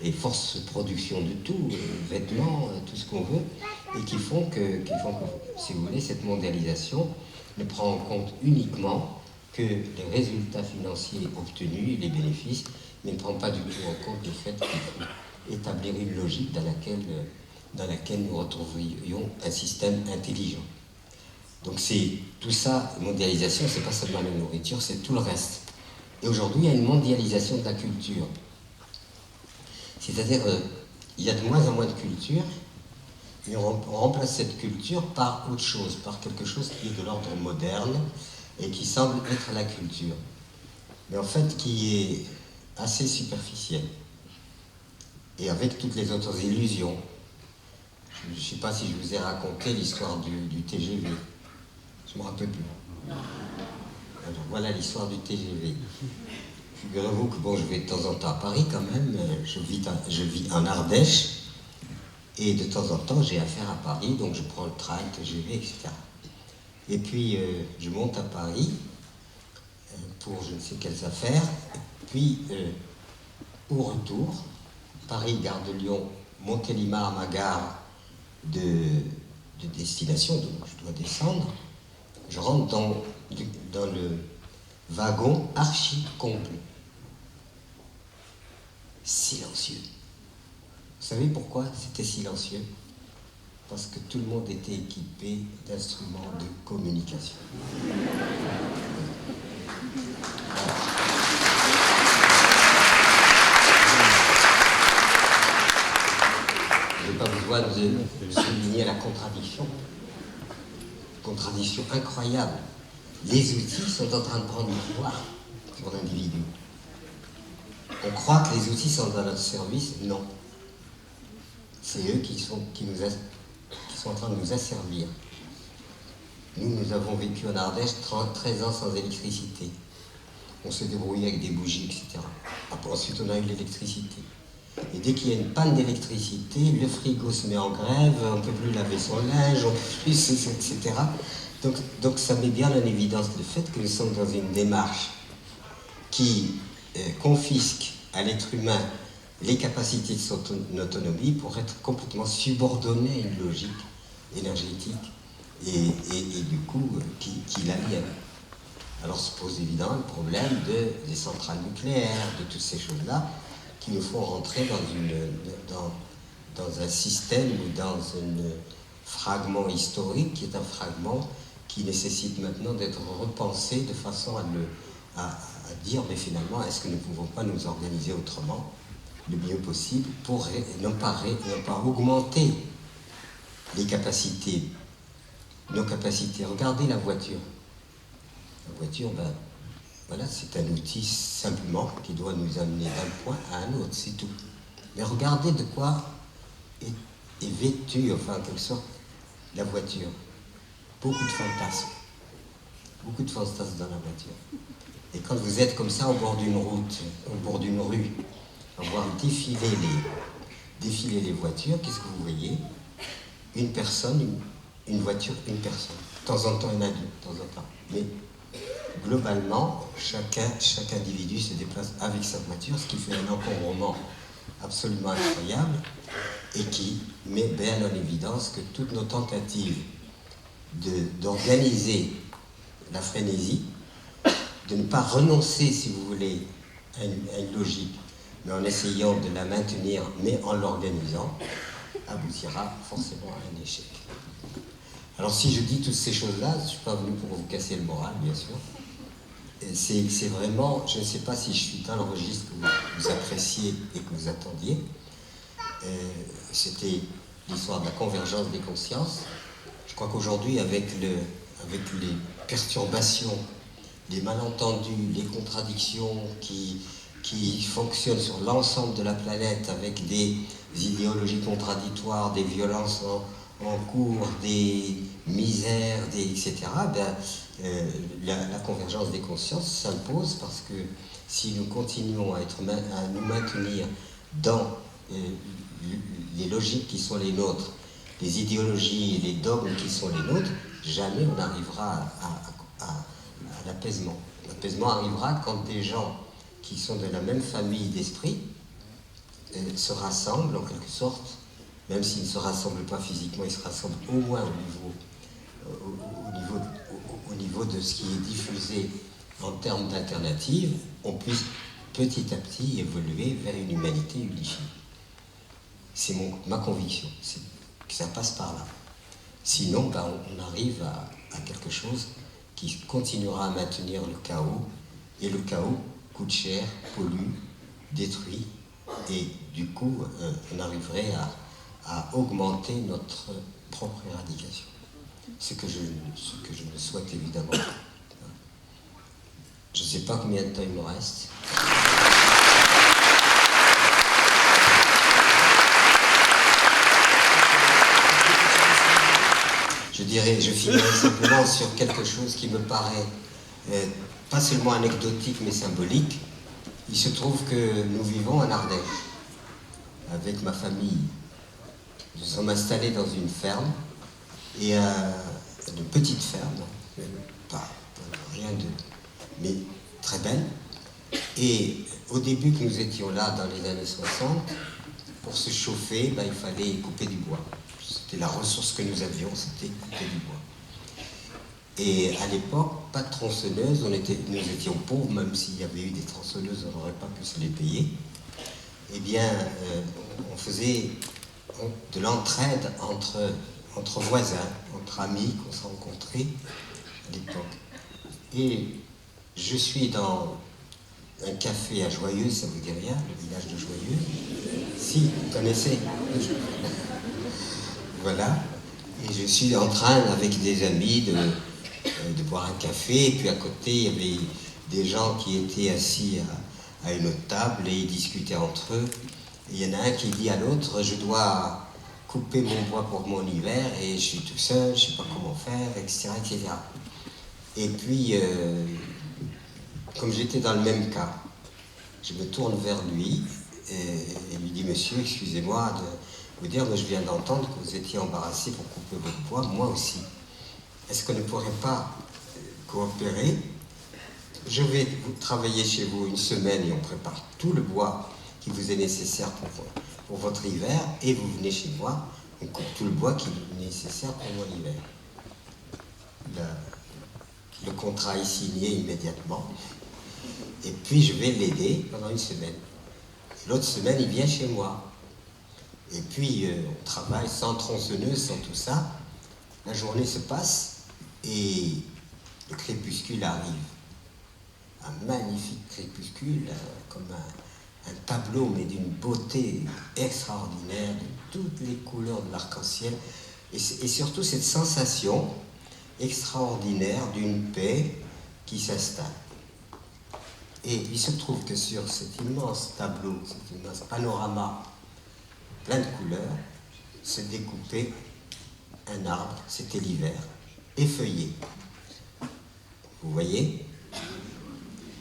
et force production de tout, vêtements, tout ce qu'on veut, et qui font que, si vous voulez, cette mondialisation ne prend en compte uniquement que les résultats financiers obtenus, les bénéfices, mais ne prend pas du tout en compte le fait qu'il faut établir une logique dans laquelle nous retrouverions un système intelligent. Donc c'est tout ça, mondialisation, c'est pas seulement la nourriture, c'est tout le reste. Et aujourd'hui, il y a une mondialisation de la culture. C'est-à-dire, il y a de moins en moins de culture, et on remplace cette culture par autre chose, par quelque chose qui est de l'ordre moderne et qui semble être la culture, mais en fait qui est assez superficielle et avec toutes les autres illusions. Je ne sais pas si je vous ai raconté l'histoire du TGV. Je ne me rappelle plus. Alors, voilà l'histoire du TGV. Figurez-vous que bon, je vais de temps en temps à Paris quand même. Je vis en Ardèche. Et de temps en temps, j'ai affaire à Paris. Donc je prends le train, le TGV, etc. Et puis, je monte à Paris pour je ne sais quelles affaires. Et puis, au retour, Paris, gare de Lyon, Montélimar, ma gare de destination, donc je dois descendre. Je rentre dans le wagon archi complet. Silencieux. Vous savez pourquoi c'était silencieux? Parce que tout le monde était équipé d'instruments de communication. Je n'ai pas besoin de souligner la contradiction. Contradiction incroyable. Les outils sont en train de prendre du pouvoir sur l'individu. On croit que les outils sont dans notre service. Non. C'est eux qui sont en train de nous asservir. Nous avons vécu en Ardèche 13 ans sans électricité. On s'est débrouillé avec des bougies, etc. Après, ensuite, on a eu l'électricité. Et dès qu'il y a une panne d'électricité, le frigo se met en grève, on ne peut plus laver son linge, on ne peut plus, etc. Donc ça met bien en évidence le fait que nous sommes dans une démarche qui confisque à l'être humain les capacités de son autonomie pour être complètement subordonné à une logique énergétique et du coup qui l'aliène. Alors se pose évidemment le problème des centrales nucléaires, de toutes ces choses-là, qui nous font rentrer dans un système ou dans un fragment historique qui est un fragment qui nécessite maintenant d'être repensé de façon à dire, mais finalement, est-ce que nous ne pouvons pas nous organiser autrement, le mieux possible, pour non pas augmenter les capacités, nos capacités. Regardez la voiture. La voiture, ben, voilà, c'est un outil simplement qui doit nous amener d'un point à un autre, c'est tout. Mais regardez de quoi est vêtue, enfin en quelque sorte, la voiture. Beaucoup de fantasmes. Beaucoup de fantasmes dans la voiture. Et quand vous êtes comme ça au bord d'une route, au bord d'une rue, à voir défiler les voitures, qu'est-ce que vous voyez? Une personne, une voiture, une personne. De temps en temps, un adulte, de temps en temps. Mais globalement, chaque individu se déplace avec sa voiture, ce qui fait un encombrement absolument incroyable et qui met bien en évidence que toutes nos tentatives d'organiser la frénésie, de ne pas renoncer, si vous voulez, à une logique, mais en essayant de la maintenir, mais en l'organisant, aboutira forcément à un échec. Alors si je dis toutes ces choses-là, je ne suis pas venu pour vous casser le moral, bien sûr. C'est vraiment, je ne sais pas si je suis dans le registre que vous appréciez et que vous attendiez. C'était l'histoire de la convergence des consciences. Je crois qu'aujourd'hui, avec les perturbations, les malentendus, les contradictions qui fonctionnent sur l'ensemble de la planète avec des idéologies contradictoires, des violences en cours, des misères, etc., la convergence des consciences s'impose parce que si nous continuons à nous maintenir dans les logiques qui sont les nôtres, les idéologies et les dogmes qui sont les nôtres, jamais on n'arrivera à l'apaisement. L'apaisement arrivera quand des gens qui sont de la même famille d'esprit se rassemblent en quelque sorte, même s'ils ne se rassemblent pas physiquement, ils se rassemblent au moins au niveau de ce qui est diffusé en termes d'alternatives, on puisse petit à petit évoluer vers une humanité unifiée. C'est ma conviction, que ça passe par là. Sinon, on arrive à quelque chose qui continuera à maintenir le chaos, et le chaos coûte cher, pollue, détruit, et du coup, on arriverait à augmenter notre propre éradication. Ce que je ne souhaite évidemment pas. Je ne sais pas combien de temps il me reste. Je finirai simplement sur quelque chose qui me paraît pas seulement anecdotique mais symbolique. Il se trouve que nous vivons en Ardèche avec ma famille. Nous sommes installés dans une ferme, et une petite ferme, pas rien de, mais très belle. Et au début que nous étions là, dans les années 60, pour se chauffer, il fallait couper du bois. C'était la ressource que nous avions, c'était couper du bois. Et à l'époque, pas de tronçonneuse, nous étions pauvres, même s'il y avait eu des tronçonneuses, on n'aurait pas pu se les payer. Eh bien, on faisait de l'entraide entre voisins, entre amis qu'on se rencontrait à l'époque. Et je suis dans un café à Joyeux, ça vous dit rien, le village de Joyeux? Si, vous connaissez. Voilà. Et je suis en train, avec des amis, de boire un café, et puis à côté, il y avait des gens qui étaient assis à une autre table, et ils discutaient entre eux. Et il y en a un qui dit à l'autre, je dois couper mon bois pour mon hiver, et je suis tout seul, je ne sais pas comment faire, etc., etc. Et puis, comme j'étais dans le même cas, je me tourne vers lui, et lui dit, monsieur, excusez-moi de vous dire, mais je viens d'entendre que vous étiez embarrassé pour couper votre bois, moi aussi. Est-ce qu'on ne pourrait pas coopérer? Je vais travailler chez vous une semaine et on prépare tout le bois qui vous est nécessaire pour votre hiver, et vous venez chez moi, on coupe tout le bois qui est nécessaire pour mon hiver. Le contrat est signé immédiatement, et puis je vais l'aider pendant une semaine. L'autre semaine, il vient chez moi. Et puis, on travaille sans tronçonneuse, sans tout ça. La journée se passe, et le crépuscule arrive. Un magnifique crépuscule, comme un tableau, mais d'une beauté extraordinaire, de toutes les couleurs de l'arc-en-ciel, et surtout cette sensation extraordinaire d'une paix qui s'installe. Et il se trouve que sur cet immense tableau, cet immense panorama plein de couleurs, se découpait un arbre, c'était l'hiver, effeuillé. Vous voyez?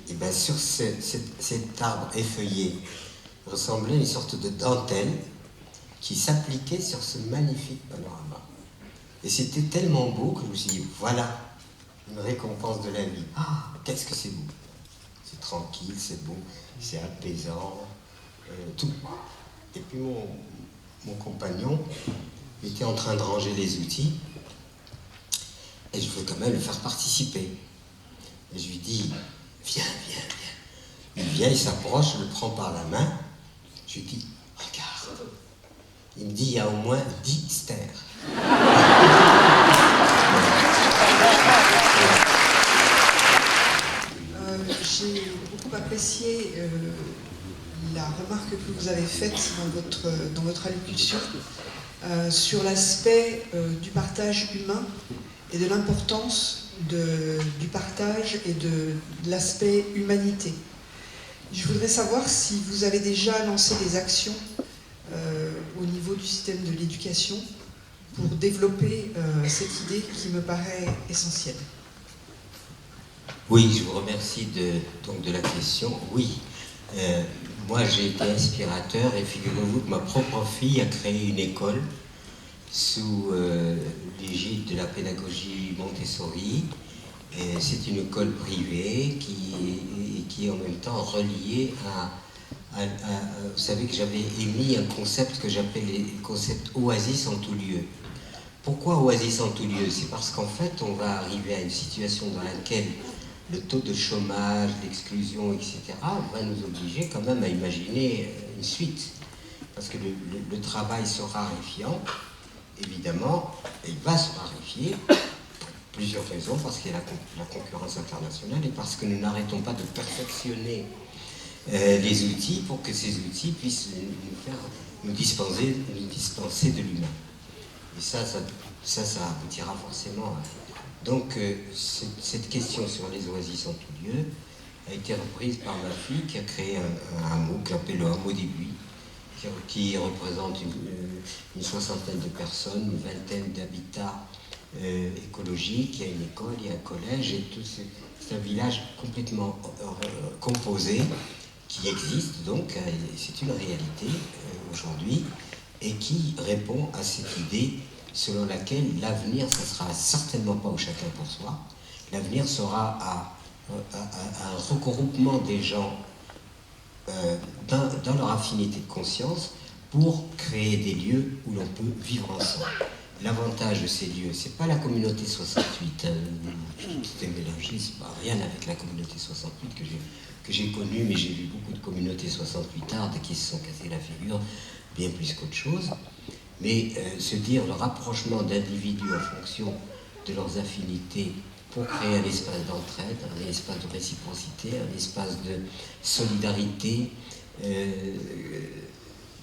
Et bien sur cet arbre effeuillé ressemblait une sorte de dentelle qui s'appliquait sur ce magnifique panorama. Et c'était tellement beau que je me suis dit, voilà une récompense de la vie. Ah, qu'est-ce que c'est beau! C'est tranquille, c'est beau, c'est apaisant, tout. Et puis mon compagnon était en train de ranger les outils, et je voulais quand même le faire participer. Et je lui dis, viens, viens, viens. Il vient, il s'approche, je le prends par la main, je lui dis, regarde. Il me dit, il y a au moins 10 stères. J'ai beaucoup apprécié la remarque que vous avez faite dans votre allocution sur l'aspect du partage humain et de l'importance du partage et de l'aspect humanité. Je voudrais savoir si vous avez déjà lancé des actions au niveau du système de l'éducation pour développer cette idée qui me paraît essentielle. Oui, je vous remercie de la question. Oui, moi j'ai été inspirateur, et figurez-vous que ma propre fille a créé une école sous l'égide de la pédagogie Montessori. C'est une école privée qui est en même temps reliée à vous savez que j'avais émis un concept que j'appelle le concept oasis en tout lieu. Pourquoi oasis en tout lieu? C'est parce qu'en fait on va arriver à une situation dans laquelle le taux de chômage, l'exclusion, etc. va nous obliger quand même à imaginer une suite. Parce que le travail se raréfiant, évidemment, il va se raréfier pour plusieurs raisons, parce qu'il y a la concurrence internationale et parce que nous n'arrêtons pas de perfectionner les outils pour que ces outils puissent nous dispenser de l'humain. Et ça aboutira forcément. Donc cette question sur les oasis en tout lieu a été reprise par ma fille qui a créé un hameau qui s'appelle le hameau des Buis, qui représente une soixantaine de personnes, une vingtaine d'habitats écologiques. Il y a une école, il y a un collège, et tout c'est un village complètement composé qui existe, donc c'est une réalité aujourd'hui, et qui répond à cette idée selon laquelle l'avenir, ça ne sera certainement pas au chacun pour soi. L'avenir sera à un regroupement des gens dans leur affinité de conscience pour créer des lieux où l'on peut vivre ensemble. L'avantage de ces lieux, c'est pas la communauté 68, tout est mélangé, c'est pas rien avec la communauté 68 que j'ai connue, mais j'ai vu beaucoup de communautés 68ardes qui se sont cassées la figure, bien plus qu'autre chose. Mais se dire le rapprochement d'individus en fonction de leurs affinités pour créer un espace d'entraide, un espace de réciprocité, un espace de solidarité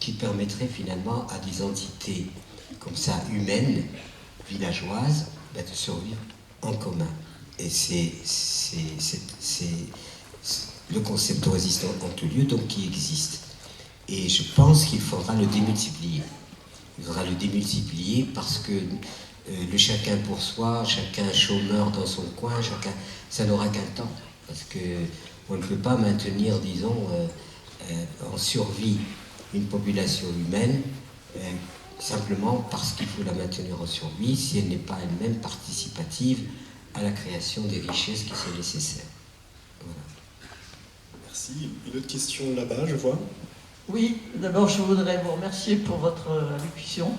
qui permettrait finalement à des entités comme ça humaines, villageoises, de survivre en commun. Et c'est le concept d'oasis en tout lieu donc qui existe. Et je pense qu'il faudra le démultiplier. Il faudra le démultiplier parce que le chacun pour soi, chacun chômeur dans son coin, ça n'aura qu'un temps. Parce qu'on ne peut pas maintenir, disons, en survie une population humaine simplement parce qu'il faut la maintenir en survie si elle n'est pas elle-même participative à la création des richesses qui sont nécessaires. Voilà. Merci. Une autre question là-bas, je vois. Oui, d'abord je voudrais vous remercier pour votre allocution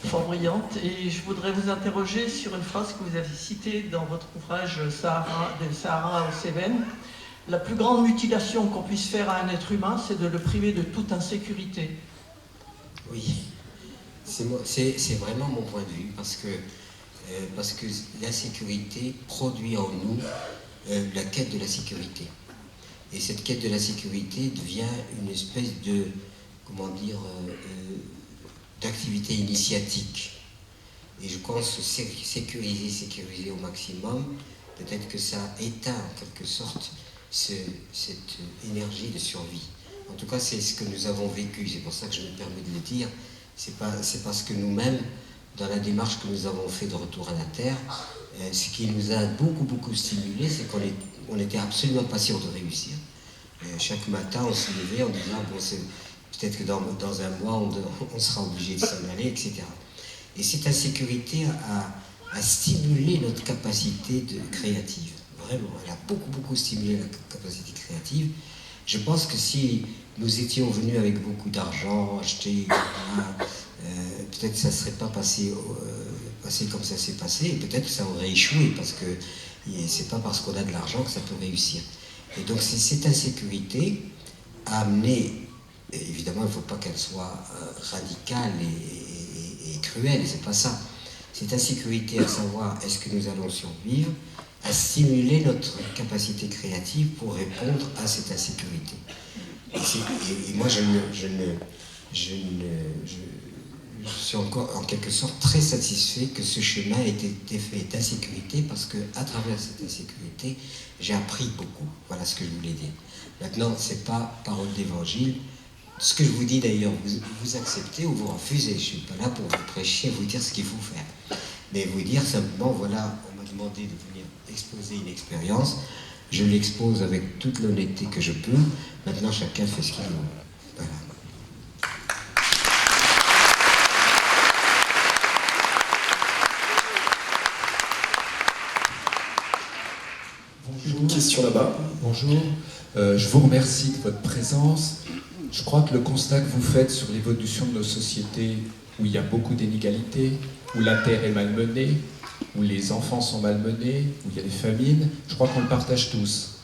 fort brillante et je voudrais vous interroger sur une phrase que vous avez citée dans votre ouvrage de Sahara aux Cévennes. La plus grande mutilation qu'on puisse faire à un être humain, c'est de le priver de toute insécurité. Oui, c'est vraiment mon point de vue parce que l'insécurité produit en nous la quête de la sécurité. Et cette quête de la sécurité devient une espèce de, comment dire, d'activité initiatique. Et je pense que sécuriser au maximum, peut-être que ça éteint en quelque sorte cette énergie de survie. En tout cas, c'est ce que nous avons vécu, c'est pour ça que je me permets de le dire. C'est parce que nous-mêmes, dans la démarche que nous avons fait de retour à la Terre, ce qui nous a beaucoup stimulé, c'est qu'on n'était absolument pas sûr de réussir. Chaque matin, on se levait en disant, bon, peut-être que dans un mois, on sera obligé de s'en aller, etc. Et cette insécurité a stimulé notre capacité créative. Vraiment, elle a beaucoup stimulé la capacité créative. Je pense que si nous étions venus avec beaucoup d'argent, acheter, peut-être que ça ne serait pas passé comme ça s'est passé, et peut-être que ça aurait échoué, parce que c'est pas parce qu'on a de l'argent que ça peut réussir. Et donc cette insécurité a amené, évidemment il ne faut pas qu'elle soit radicale et cruelle, c'est pas ça. Cette insécurité à savoir est-ce que nous allons survivre, a stimulé notre capacité créative pour répondre à cette insécurité. Et moi je suis encore en quelque sorte très satisfait que ce chemin ait été fait d'insécurité, parce qu'à travers cette insécurité, j'ai appris beaucoup. Voilà ce que je voulais dire. Maintenant, ce n'est pas parole d'évangile. Ce que je vous dis d'ailleurs, vous acceptez ou vous refusez. Je ne suis pas là pour vous prêcher, vous dire ce qu'il faut faire. Mais vous dire simplement, voilà, on m'a demandé de venir exposer une expérience. Je l'expose avec toute l'honnêteté que je peux. Maintenant, chacun fait ce qu'il veut. Voilà. Bonjour. Une question là-bas. Bonjour. Je vous remercie de votre présence. Je crois que le constat que vous faites sur l'évolution de nos sociétés, où il y a beaucoup d'inégalités, où la terre est malmenée, où les enfants sont malmenés, où il y a des famines, je crois qu'on le partage tous.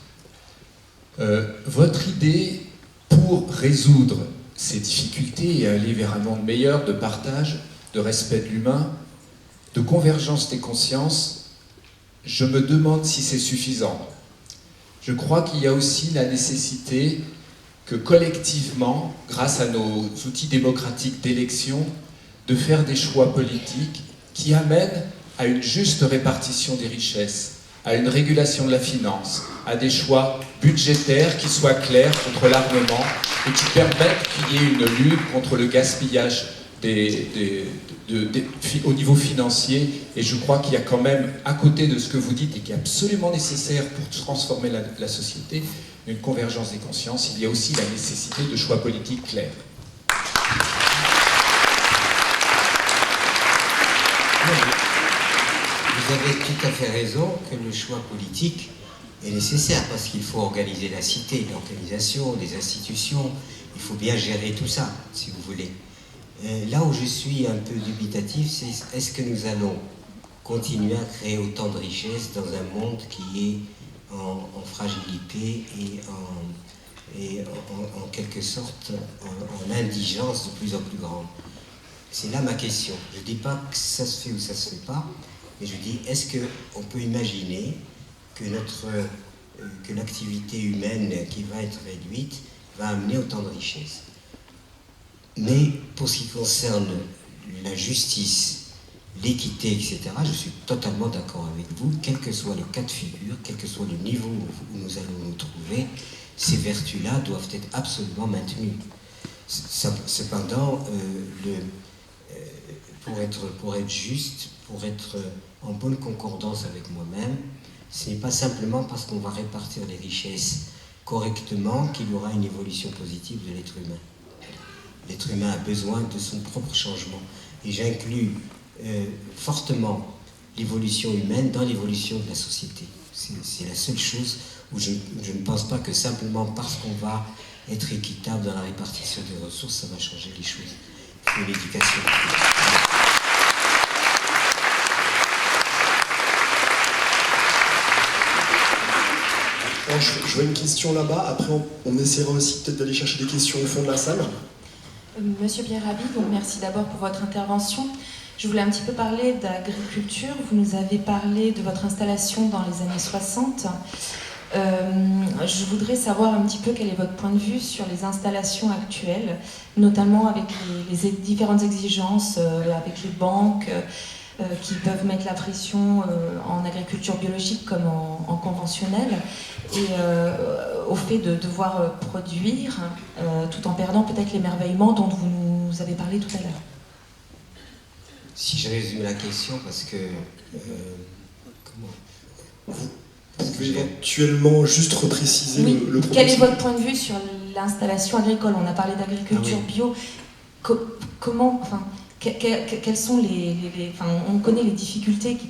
Votre idée pour résoudre ces difficultés et aller vers un monde meilleur, de partage, de respect de l'humain, de convergence des consciences, je me demande si c'est suffisant. Je crois qu'il y a aussi la nécessité que collectivement, grâce à nos outils démocratiques d'élection, de faire des choix politiques qui amènent à une juste répartition des richesses, à une régulation de la finance, à des choix budgétaires qui soient clairs contre l'armement et qui permettent qu'il y ait une lutte contre le gaspillage au niveau financier. Et je crois qu'il y a quand même, à côté de ce que vous dites et qui est absolument nécessaire pour transformer la société, une convergence des consciences, il y a aussi la nécessité de choix politiques clairs. Vous avez tout à fait raison que le choix politique est nécessaire, parce qu'il faut organiser la cité, l'organisation, les institutions, il faut bien gérer tout ça, si vous voulez. Là où je suis un peu dubitatif, c'est est-ce que nous allons continuer à créer autant de richesses dans un monde qui est en fragilité et en quelque sorte en indigence de plus en plus grande. C'est là ma question. Je ne dis pas que ça se fait ou ça ne se fait pas, mais je dis, est-ce qu'on peut imaginer que l'activité humaine qui va être réduite va amener autant de richesses? Mais pour ce qui concerne la justice, l'équité, etc., je suis totalement d'accord avec vous, quel que soit le cas de figure, quel que soit le niveau où nous allons nous trouver, ces vertus-là doivent être absolument maintenues. Cependant, pour être juste, pour être en bonne concordance avec moi-même, ce n'est pas simplement parce qu'on va répartir les richesses correctement qu'il y aura une évolution positive de l'être humain. L'être humain a besoin de son propre changement. Et j'inclus fortement l'évolution humaine dans l'évolution de la société. C'est la seule chose où je ne pense pas que simplement parce qu'on va être équitable dans la répartition des ressources, ça va changer les choses. Il faut l'éducation. Je vois une question là-bas, après on essaiera aussi peut-être d'aller chercher des questions au fond de la salle. Monsieur Pierre-Rabhi, donc merci d'abord pour votre intervention. Je voulais un petit peu parler d'agriculture. Vous nous avez parlé de votre installation dans les années 60. Je voudrais savoir un petit peu quel est votre point de vue sur les installations actuelles, notamment avec les différentes exigences, avec les banques qui peuvent mettre la pression en agriculture biologique comme en conventionnelle, et au fait de devoir produire tout en perdant peut-être l'émerveillement dont vous nous avez parlé tout à l'heure. Si je résume la question, parce que... Vous pouvez éventuellement juste repréciser oui. le propos. Quel est votre point de vue sur l'installation agricole? On a parlé d'agriculture bio. Comment... Enfin, quelles sont enfin, on connaît les difficultés qui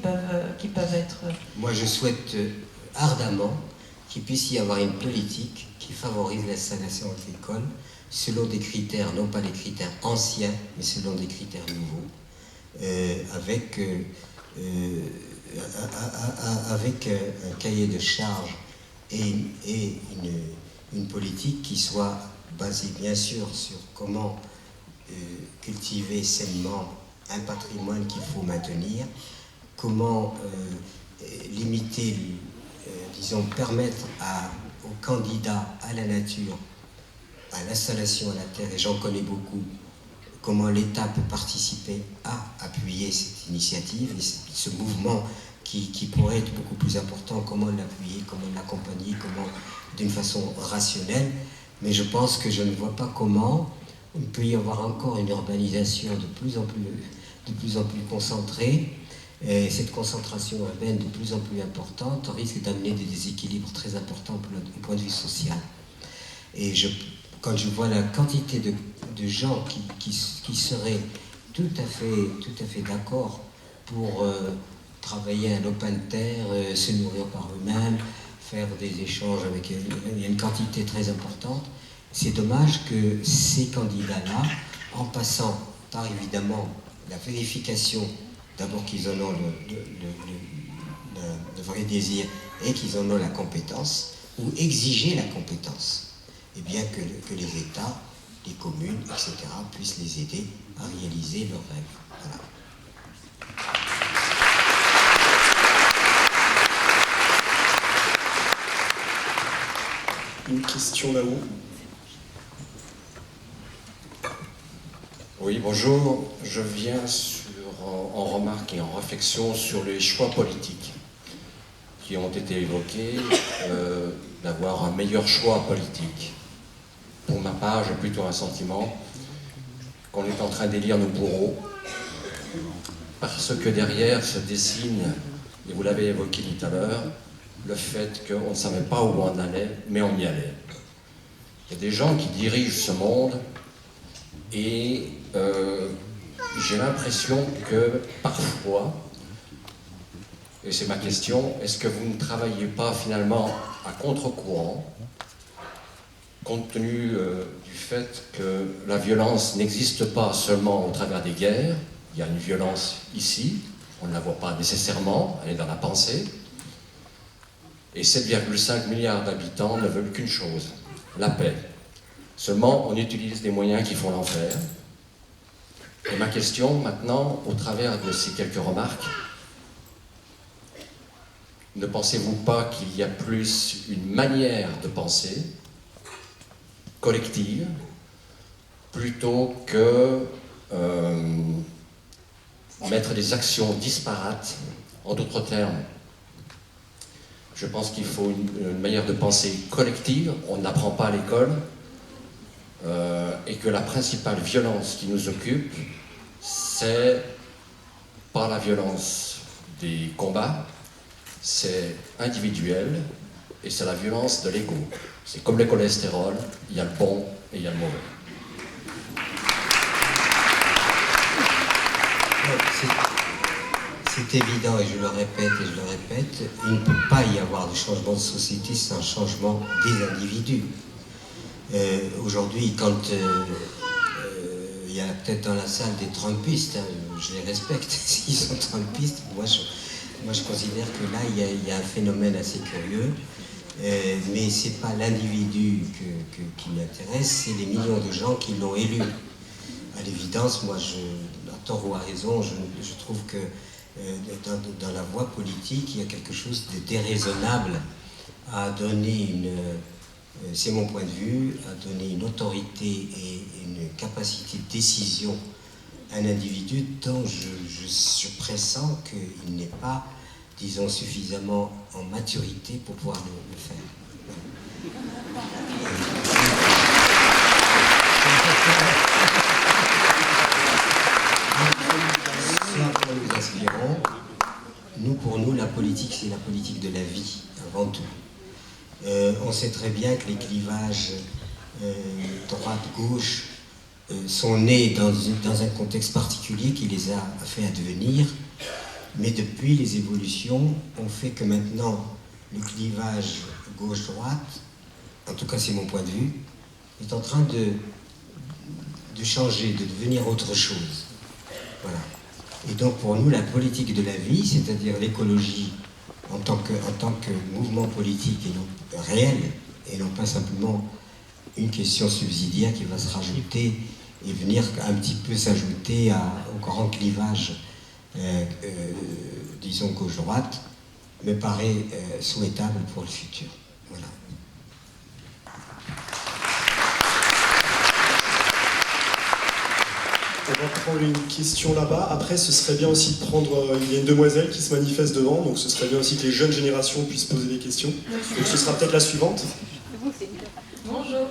peuvent être... Moi, je souhaite ardemment qu'il puisse y avoir une politique qui favorise l'installation agricole selon des critères, non pas les critères anciens, mais selon des critères nouveaux, avec un cahier de charges et une politique qui soit basée bien sûr sur comment cultiver sainement un patrimoine qu'il faut maintenir, comment limiter, disons, permettre aux candidats à la nature, à l'installation à la terre, et j'en connais beaucoup, comment l'État peut participer à appuyer cette initiative et ce mouvement qui pourrait être beaucoup plus important, comment l'appuyer, comment l'accompagner, comment d'une façon rationnelle. Mais je pense que je ne vois pas comment il peut y avoir encore une urbanisation de plus en plus concentrée. Et cette concentration urbaine de plus en plus importante risque d'amener des déséquilibres très importants au point de vue social. Et quand je vois la quantité de gens qui seraient tout à fait d'accord pour travailler un open terre, se nourrir par eux-mêmes, faire des échanges avec... Il y a une quantité très importante. C'est dommage que ces candidats-là, en passant par évidemment la vérification, d'abord qu'ils en ont le vrai désir et qu'ils en ont la compétence, ou exiger la compétence, et bien que les États, les communes, etc., puissent les aider à réaliser leurs rêves. Voilà. Une question là-haut. Oui, bonjour. Je viens en remarque et en réflexion sur les choix politiques qui ont été évoqués, d'avoir un meilleur choix politique. Pour ma part, j'ai plutôt un sentiment qu'on est en train d'élire nos bourreaux, parce que derrière se dessine, et vous l'avez évoqué tout à l'heure, le fait qu'on ne savait pas où on allait, mais on y allait. Il y a des gens qui dirigent ce monde, et j'ai l'impression que parfois, et c'est ma question, est-ce que vous ne travaillez pas finalement à contre-courant, compte tenu du fait que la violence n'existe pas seulement au travers des guerres, il y a une violence ici, on ne la voit pas nécessairement, elle est dans la pensée, et 7,5 milliards d'habitants ne veulent qu'une chose, la paix. Seulement, on utilise des moyens qui font l'enfer. Et ma question, maintenant, au travers de ces quelques remarques, ne pensez-vous pas qu'il y a plus une manière de penser collective, plutôt que mettre des actions disparates? En d'autres termes, je pense qu'il faut une manière de penser collective, on n'apprend pas à l'école, et que la principale violence qui nous occupe, c'est pas la violence des combats, c'est individuel, Et c'est la violence de l'ego. C'est comme le cholestérol, il y a le bon et il y a le mauvais. C'est évident, et je le répète, il ne peut pas y avoir de changement de société sans changement des individus. Aujourd'hui, quand il y a peut-être dans la salle des Trumpistes, hein, je les respecte, s'ils sont Trumpistes, moi je considère que là, il y a un phénomène assez curieux, mais ce n'est pas l'individu qui m'intéresse, c'est les millions de gens qui l'ont élu. À l'évidence, moi, à tort ou à raison, je trouve que dans la voie politique, il y a quelque chose de déraisonnable à donner c'est mon point de vue, à donner une autorité et une capacité de décision à un individu dont je pressens qu'il n'est pas, disons, suffisamment en maturité pour pouvoir le faire. Nous aspirons, pour nous, la politique, c'est la politique de la vie, avant tout. On sait très bien que les clivages droite-gauche sont nés dans un contexte particulier qui les a fait advenir, mais depuis, les évolutions ont fait que maintenant, le clivage gauche-droite, en tout cas c'est mon point de vue, est en train de changer, de devenir autre chose. Voilà. Et donc pour nous, la politique de la vie, c'est-à-dire l'écologie en tant que mouvement politique et non réel, et non pas simplement une question subsidiaire qui va se rajouter et venir un petit peu s'ajouter au grand clivage, disons gauche-droite, me paraît souhaitable pour le futur. Voilà. On va prendre une question là-bas. Après, ce serait bien aussi de prendre... il y a une demoiselle qui se manifeste devant, donc ce serait bien aussi que les jeunes générations puissent poser des questions. Donc ce sera peut-être la suivante. Bonjour.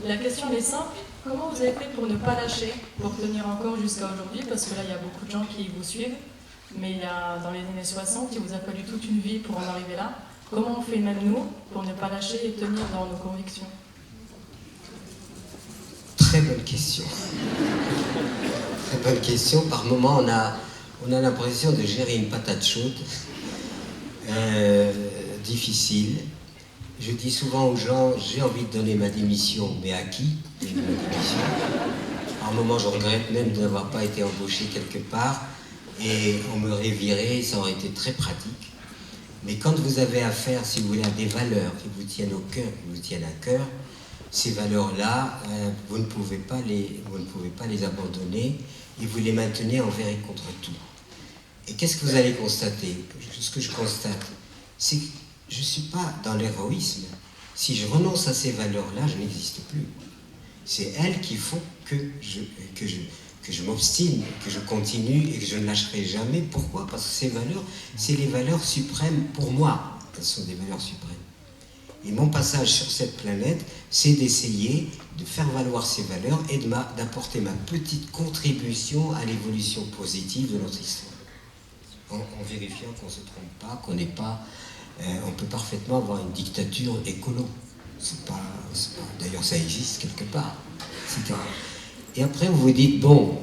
La question est simple. Comment vous avez fait pour ne pas lâcher, pour tenir encore jusqu'à aujourd'hui? Parce que là, il y a beaucoup de gens qui vous suivent. Mais il y a, dans les années 60, il vous a fallu toute une vie pour en arriver là. Comment on fait même nous pour ne pas lâcher et tenir dans nos convictions? Très bonne question. Très bonne question. Par moments, on a l'impression de gérer une patate chaude, difficile. Je dis souvent aux gens, j'ai envie de donner ma démission, mais à qui donner ma démission? Par moments, je regrette même de n'avoir pas été embauché quelque part, et on m'aurait viré, ça aurait été très pratique. Mais quand vous avez affaire, si vous voulez, à des valeurs qui vous tiennent au cœur, qui vous tiennent à cœur, ces valeurs-là, vous ne pouvez pas les abandonner et vous les maintenez envers et contre tout. Et qu'est-ce que vous allez constater? Ce que je constate, c'est que je ne suis pas dans l'héroïsme. Si je renonce à ces valeurs-là, je n'existe plus. C'est elles qui font que je m'obstine, que je continue et que je ne lâcherai jamais. Pourquoi? Parce que ces valeurs, c'est les valeurs suprêmes pour moi. Elles sont des valeurs suprêmes. Et mon passage sur cette planète, c'est d'essayer de faire valoir ces valeurs et d'apporter ma petite contribution à l'évolution positive de notre histoire. En vérifiant qu'on ne se trompe pas, qu'on n'est pas... on peut parfaitement avoir une dictature écolo. D'ailleurs, ça existe quelque part. Et après, vous vous dites, bon,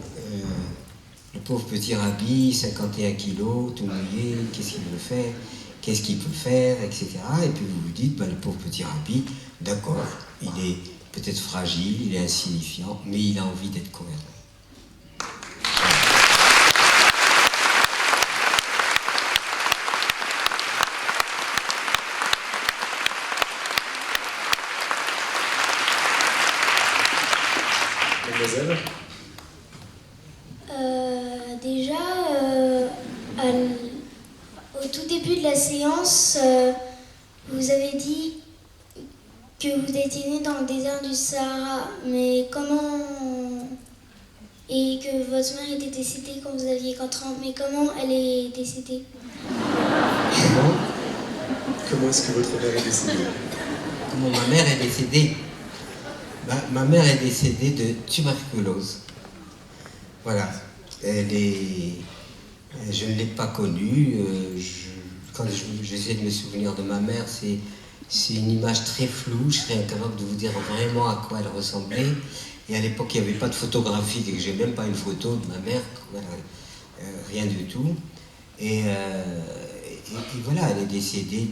le pauvre petit Rabbi, 51 kilos, tout mouillé, qu'est-ce qu'il veut faire? Qu'est-ce qu'il peut faire, etc. Et puis vous vous dites, le pauvre petit Rabbi, d'accord, il est peut-être fragile, il est insignifiant, mais il a envie d'être cohérent. Mademoiselle. Au tout début de la séance, vous avez dit que vous étiez né dans le désert du Sahara, mais comment... Et que votre mère était décédée quand vous aviez 4 ans, mais comment elle est décédée? Comment est-ce que votre mère est décédée? Comment ma mère est décédée? Ma mère est décédée de tuberculose. Voilà. Je ne l'ai pas connue. quand j'essaie de me souvenir de ma mère, c'est une image très floue. Je serais incapable de vous dire vraiment à quoi elle ressemblait. Et à l'époque, il n'y avait pas de photographie, et que j'ai même pas une photo de ma mère, voilà, rien du tout. Et voilà, elle est décédée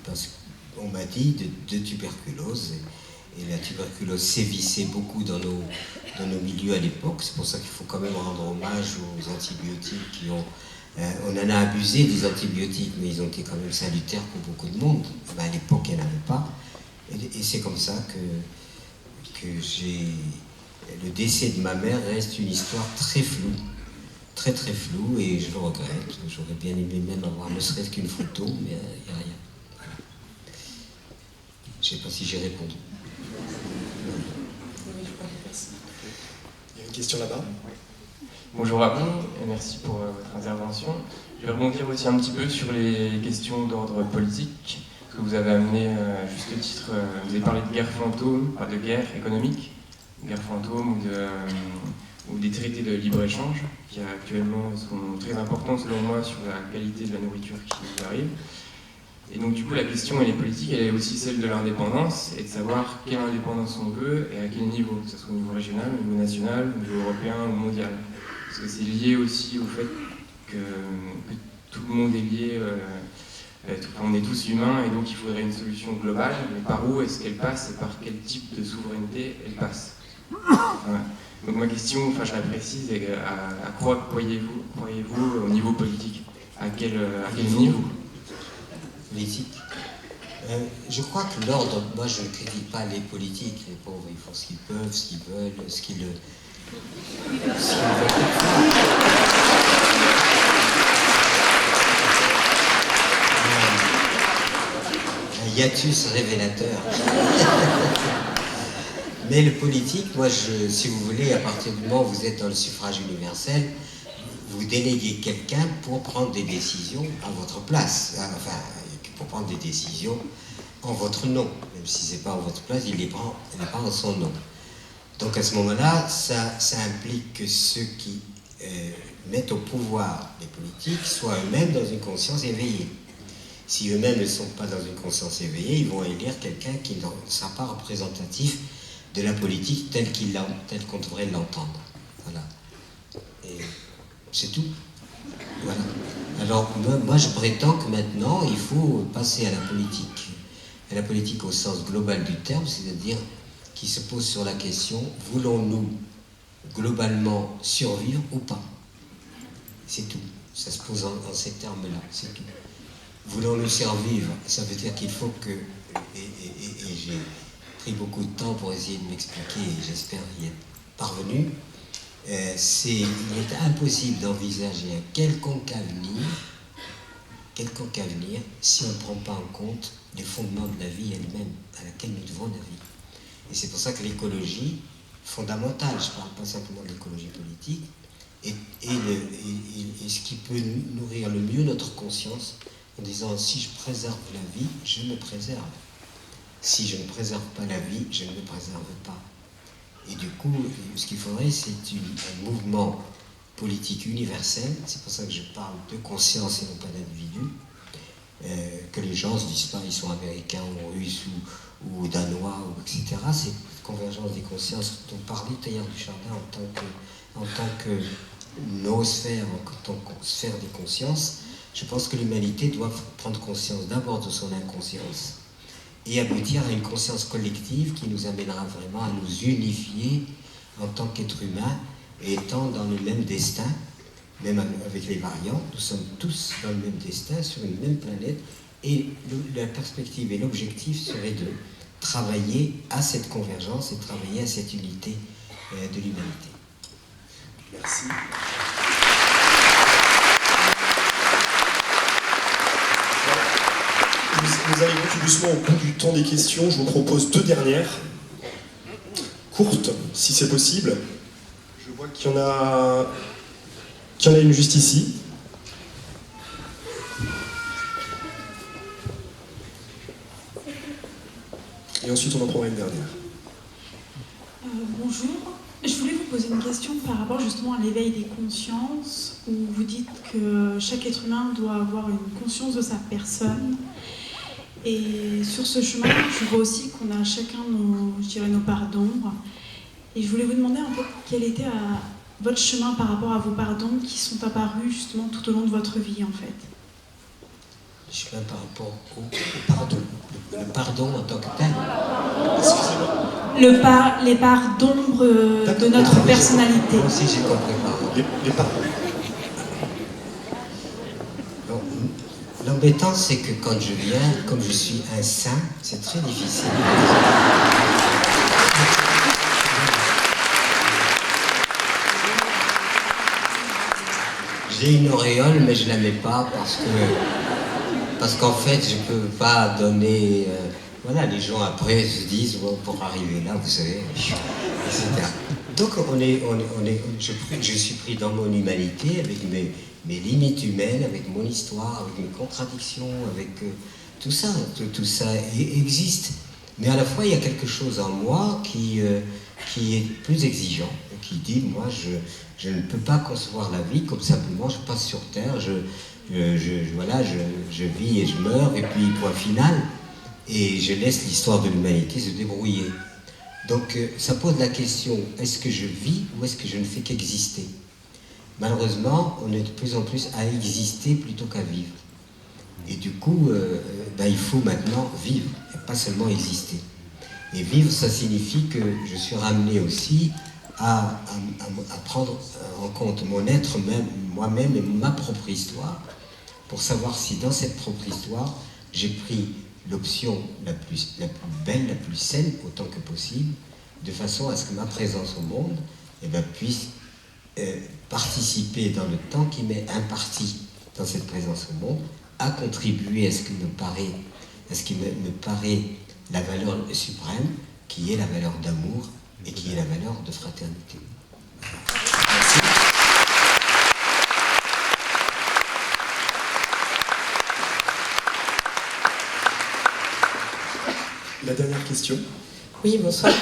parce qu'on m'a dit, de tuberculose. Et la tuberculose sévissait beaucoup dans nos milieux à l'époque. C'est pour ça qu'il faut quand même rendre hommage aux antibiotiques on en a abusé des antibiotiques, mais ils ont été quand même salutaires pour beaucoup de monde. À l'époque, il n'y en avait pas. Et c'est comme ça que le décès de ma mère reste une histoire très floue. Très très floue, et je le regrette. J'aurais bien aimé même avoir ne serait-ce qu'une photo, mais il n'y a rien. Voilà. Je ne sais pas si j'ai répondu. Il y a une question là-bas. Bonjour à vous et merci pour votre intervention. Je vais rebondir aussi un petit peu sur les questions d'ordre politique que vous avez amenées à juste titre. Vous avez parlé de guerre fantôme, pas de guerre économique, guerre fantôme ou des traités de libre-échange qui actuellement sont très importants selon moi sur la qualité de la nourriture qui nous arrive. Et donc du coup la question elle est politique, elle est aussi celle de l'indépendance et de savoir quelle indépendance on veut et à quel niveau, que ce soit au niveau régional, au niveau national, au niveau européen ou mondial. Parce que c'est lié aussi au fait que tout le monde est lié, on est tous humains et donc il faudrait une solution globale, mais par où est-ce qu'elle passe et par quel type de souveraineté elle passe. Voilà. Donc ma question, je la précise, à quoi croyez-vous au niveau politique? À quel niveau politique. Je crois que l'ordre, moi je ne critique pas les politiques, les pauvres, ils font ce qu'ils peuvent, ce qu'ils veulent, ce qu'ils veulent. Un hiatus révélateur. Mais le politique, moi, si vous voulez, à partir du moment où vous êtes dans le suffrage universel, vous déléguez quelqu'un pour prendre des décisions à votre place. Enfin, pour prendre des décisions en votre nom. Même si ce n'est pas en votre place, il n'est pas en son nom. Donc à ce moment-là, ça implique que ceux qui mettent au pouvoir les politiques soient eux-mêmes dans une conscience éveillée. Si eux-mêmes ne sont pas dans une conscience éveillée, ils vont élire quelqu'un qui ne sera pas représentatif de la politique telle qu'on devrait l'entendre. Voilà. Et c'est tout. Voilà. Alors moi je prétends que maintenant il faut passer à la politique au sens global du terme, c'est-à-dire qui se pose sur la question, voulons-nous globalement survivre ou pas? C'est tout. Ça se pose en ces termes-là, c'est tout. Voulons-nous survivre? Ça veut dire qu'il faut que, et j'ai pris beaucoup de temps pour essayer de m'expliquer, et j'espère y être parvenu, il est impossible d'envisager un quelconque avenir si on ne prend pas en compte les fondements de la vie elle-même, à laquelle nous devons la vie. Et c'est pour ça que l'écologie fondamentale, je ne parle pas simplement de l'écologie politique, est ce qui peut nourrir le mieux notre conscience, en disant si je préserve la vie, je me préserve. Si je ne préserve pas la vie, je ne me préserve pas. Et du coup, ce qu'il faudrait, c'est un mouvement politique universel. C'est pour ça que je parle de conscience et non pas d'individu. Que les gens ne se disent pas ils sont américains ou russes ou danois, etc. C'est convergence des consciences dont parlait Teilhard du Chardin en tant que noosphère, en tant que sphère des consciences. Je pense que l'humanité doit prendre conscience d'abord de son inconscience et aboutir à une conscience collective qui nous amènera vraiment à nous unifier en tant qu'être humain et étant dans le même destin, même avec les variantes, nous sommes tous dans le même destin, sur une même planète, et la perspective et l'objectif serait de travailler à cette convergence et travailler à cette unité de l'humanité. Merci. Nous arrivons tout doucement au bout du temps des questions. Je vous propose 2 dernières, courtes, si c'est possible. Je vois qu'il y en a une juste ici. Et ensuite, on en prendra une dernière. Bonjour. Je voulais vous poser une question par rapport justement à l'éveil des consciences, où vous dites que chaque être humain doit avoir une conscience de sa personne. Et sur ce chemin, je vois aussi qu'on a chacun nos parts d'ombre. Et je voulais vous demander un peu quel était votre chemin par rapport à vos parts d'ombre qui sont apparues justement tout au long de votre vie, en fait. Le chemin par rapport au pardon. Le pardon en tant que tel. Excusez-moi. Les parts d'ombre de notre personnalité. Moi aussi, j'ai compris. Les parts. Bon, l'embêtant, c'est que quand je viens, comme je suis un saint, c'est très difficile. J'ai une auréole, mais je ne la mets pas parce qu'en fait, je ne peux pas donner... voilà, les gens après se disent, bon, pour arriver là, vous savez, etc. Donc je suis pris dans mon humanité, avec mes limites humaines, avec mon histoire, avec mes contradictions, avec tout ça existe. Mais à la fois, il y a quelque chose en moi qui est plus exigeant, qui dit, moi, je ne peux pas concevoir la vie comme simplement je passe sur Terre, je vis et je meurs, et puis point final, et je laisse l'histoire de l'humanité se débrouiller. Donc ça pose la question, est-ce que je vis ou est-ce que je ne fais qu'exister? Malheureusement, on est de plus en plus à exister plutôt qu'à vivre. Et du coup, il faut maintenant vivre, et pas seulement exister. Et vivre, ça signifie que je suis ramené aussi à prendre en compte mon être même, moi-même et ma propre histoire, pour savoir si dans cette propre histoire, j'ai pris l'option la plus belle, la plus saine, autant que possible, de façon à ce que ma présence au monde puisse participer dans le temps qui m'est imparti dans cette présence au monde, à contribuer à ce qui me paraît la valeur suprême, qui est la valeur d'amour et qui est la valeur de fraternité. Merci. La dernière question. Oui, bonsoir.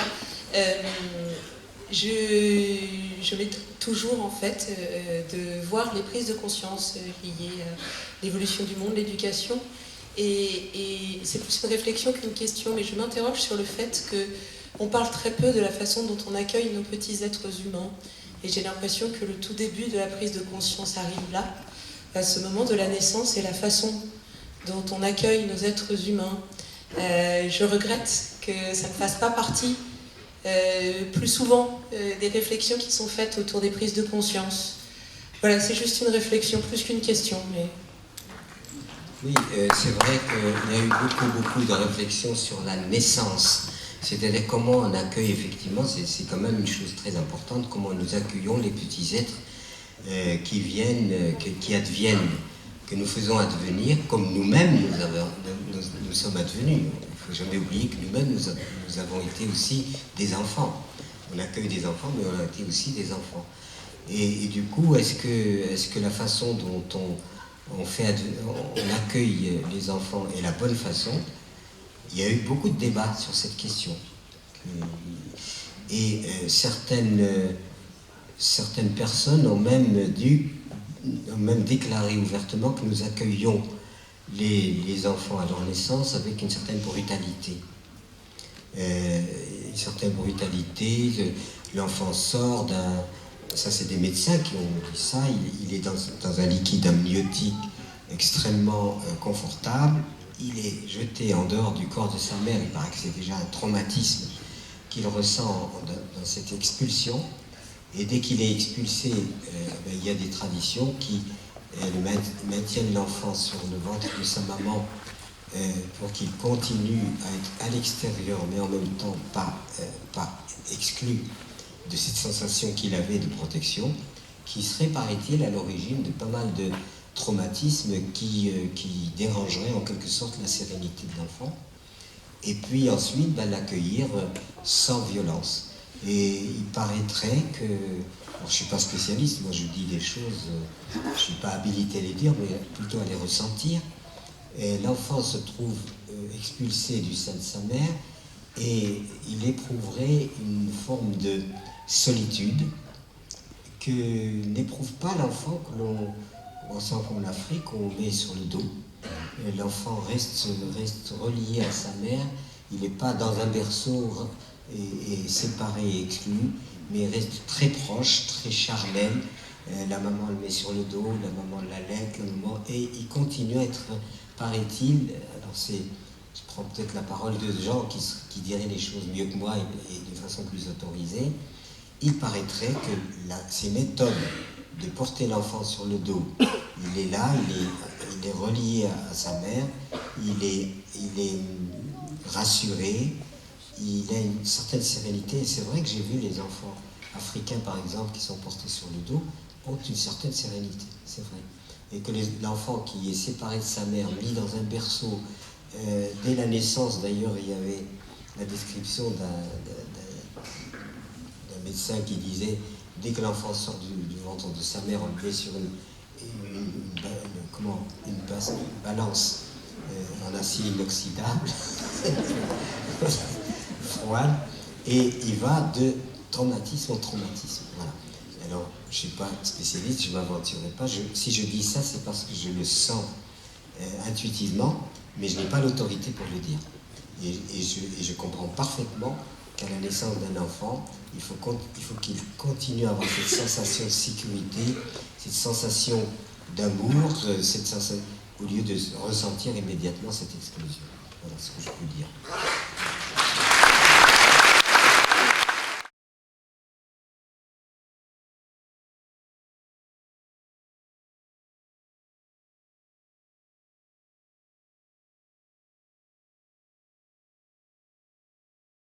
Je m'étonne toujours en fait de voir les prises de conscience liées à l'évolution du monde, l'éducation. Et c'est plus une réflexion qu'une question, mais je m'interroge sur le fait qu'on parle très peu de la façon dont on accueille nos petits êtres humains. Et j'ai l'impression que le tout début de la prise de conscience arrive là, à ce moment de la naissance, et la façon dont on accueille nos êtres humains. Je regrette que ça ne fasse pas partie plus souvent des réflexions qui sont faites autour des prises de conscience. Voilà, c'est juste une réflexion plus qu'une question. Mais... Oui, c'est vrai qu'il y a eu beaucoup de réflexions sur la naissance. C'est-à-dire comment on accueille effectivement, c'est quand même une chose très importante, comment nous accueillons les petits êtres qui viennent, qui adviennent, que nous faisons advenir comme nous-mêmes nous sommes advenus. Il ne faut jamais oublier que nous-mêmes nous avons été aussi des enfants. On accueille des enfants, mais on a été aussi des enfants. Et du coup, est-ce que la façon dont on accueille les enfants est la bonne façon? Il y a eu beaucoup de débats sur cette question. Et certaines personnes ont même déclaré ouvertement que nous accueillions les enfants à leur naissance avec une certaine brutalité. L'enfant sort d'un... Ça, c'est des médecins qui ont dit ça. Il est dans un liquide amniotique extrêmement confortable. Il est jeté en dehors du corps de sa mère. Il paraît que c'est déjà un traumatisme qu'il ressent dans cette expulsion. Et dès qu'il est expulsé, il y a des traditions qui maintiennent l'enfant sur le ventre de sa maman pour qu'il continue à être à l'extérieur, mais en même temps pas exclu de cette sensation qu'il avait de protection, qui serait, paraît-il, à l'origine de pas mal de traumatismes qui dérangeraient en quelque sorte la sérénité de l'enfant. Et puis ensuite, l'accueillir sans violence. Et il paraîtrait que, alors je ne suis pas spécialiste, moi je dis des choses, je ne suis pas habilité à les dire, mais plutôt à les ressentir. Et l'enfant se trouve expulsé du sein de sa mère et il éprouverait une forme de solitude que n'éprouve pas l'enfant que l'on sent comme l'Afrique, qu'on met sur le dos. L'enfant reste relié à sa mère, il n'est pas dans un berceau et séparé et exclu, mais il reste très proche, très charnel. La maman le met sur le dos, la maman l'allaite, et il continue à être, paraît-il, alors je prends peut-être la parole de gens qui diraient les choses mieux que moi et de façon plus autorisée, il paraîtrait que ces méthodes de porter l'enfant sur le dos, il est là, il est relié à sa mère, il est rassuré, il a une certaine sérénité. Et c'est vrai que j'ai vu les enfants africains, par exemple, qui sont portés sur le dos, ont une certaine sérénité, c'est vrai. Et que l'enfant qui est séparé de sa mère, mis dans un berceau, dès la naissance d'ailleurs, il y avait la description d'un médecin qui disait, dès que l'enfant sort du ventre de sa mère, on le met sur une balance en acier inoxydable, froide, et il va de traumatisme en traumatisme. Voilà. Alors, je ne suis pas spécialiste, je ne m'aventurerai pas. Si je dis ça, c'est parce que je le sens intuitivement, mais je n'ai pas l'autorité pour le dire. Et je comprends parfaitement qu'à la naissance d'un enfant, il faut qu'il continue à avoir cette sensation de sécurité, cette sensation d'amour, au lieu de ressentir immédiatement cette exclusion. Voilà ce que je peux dire.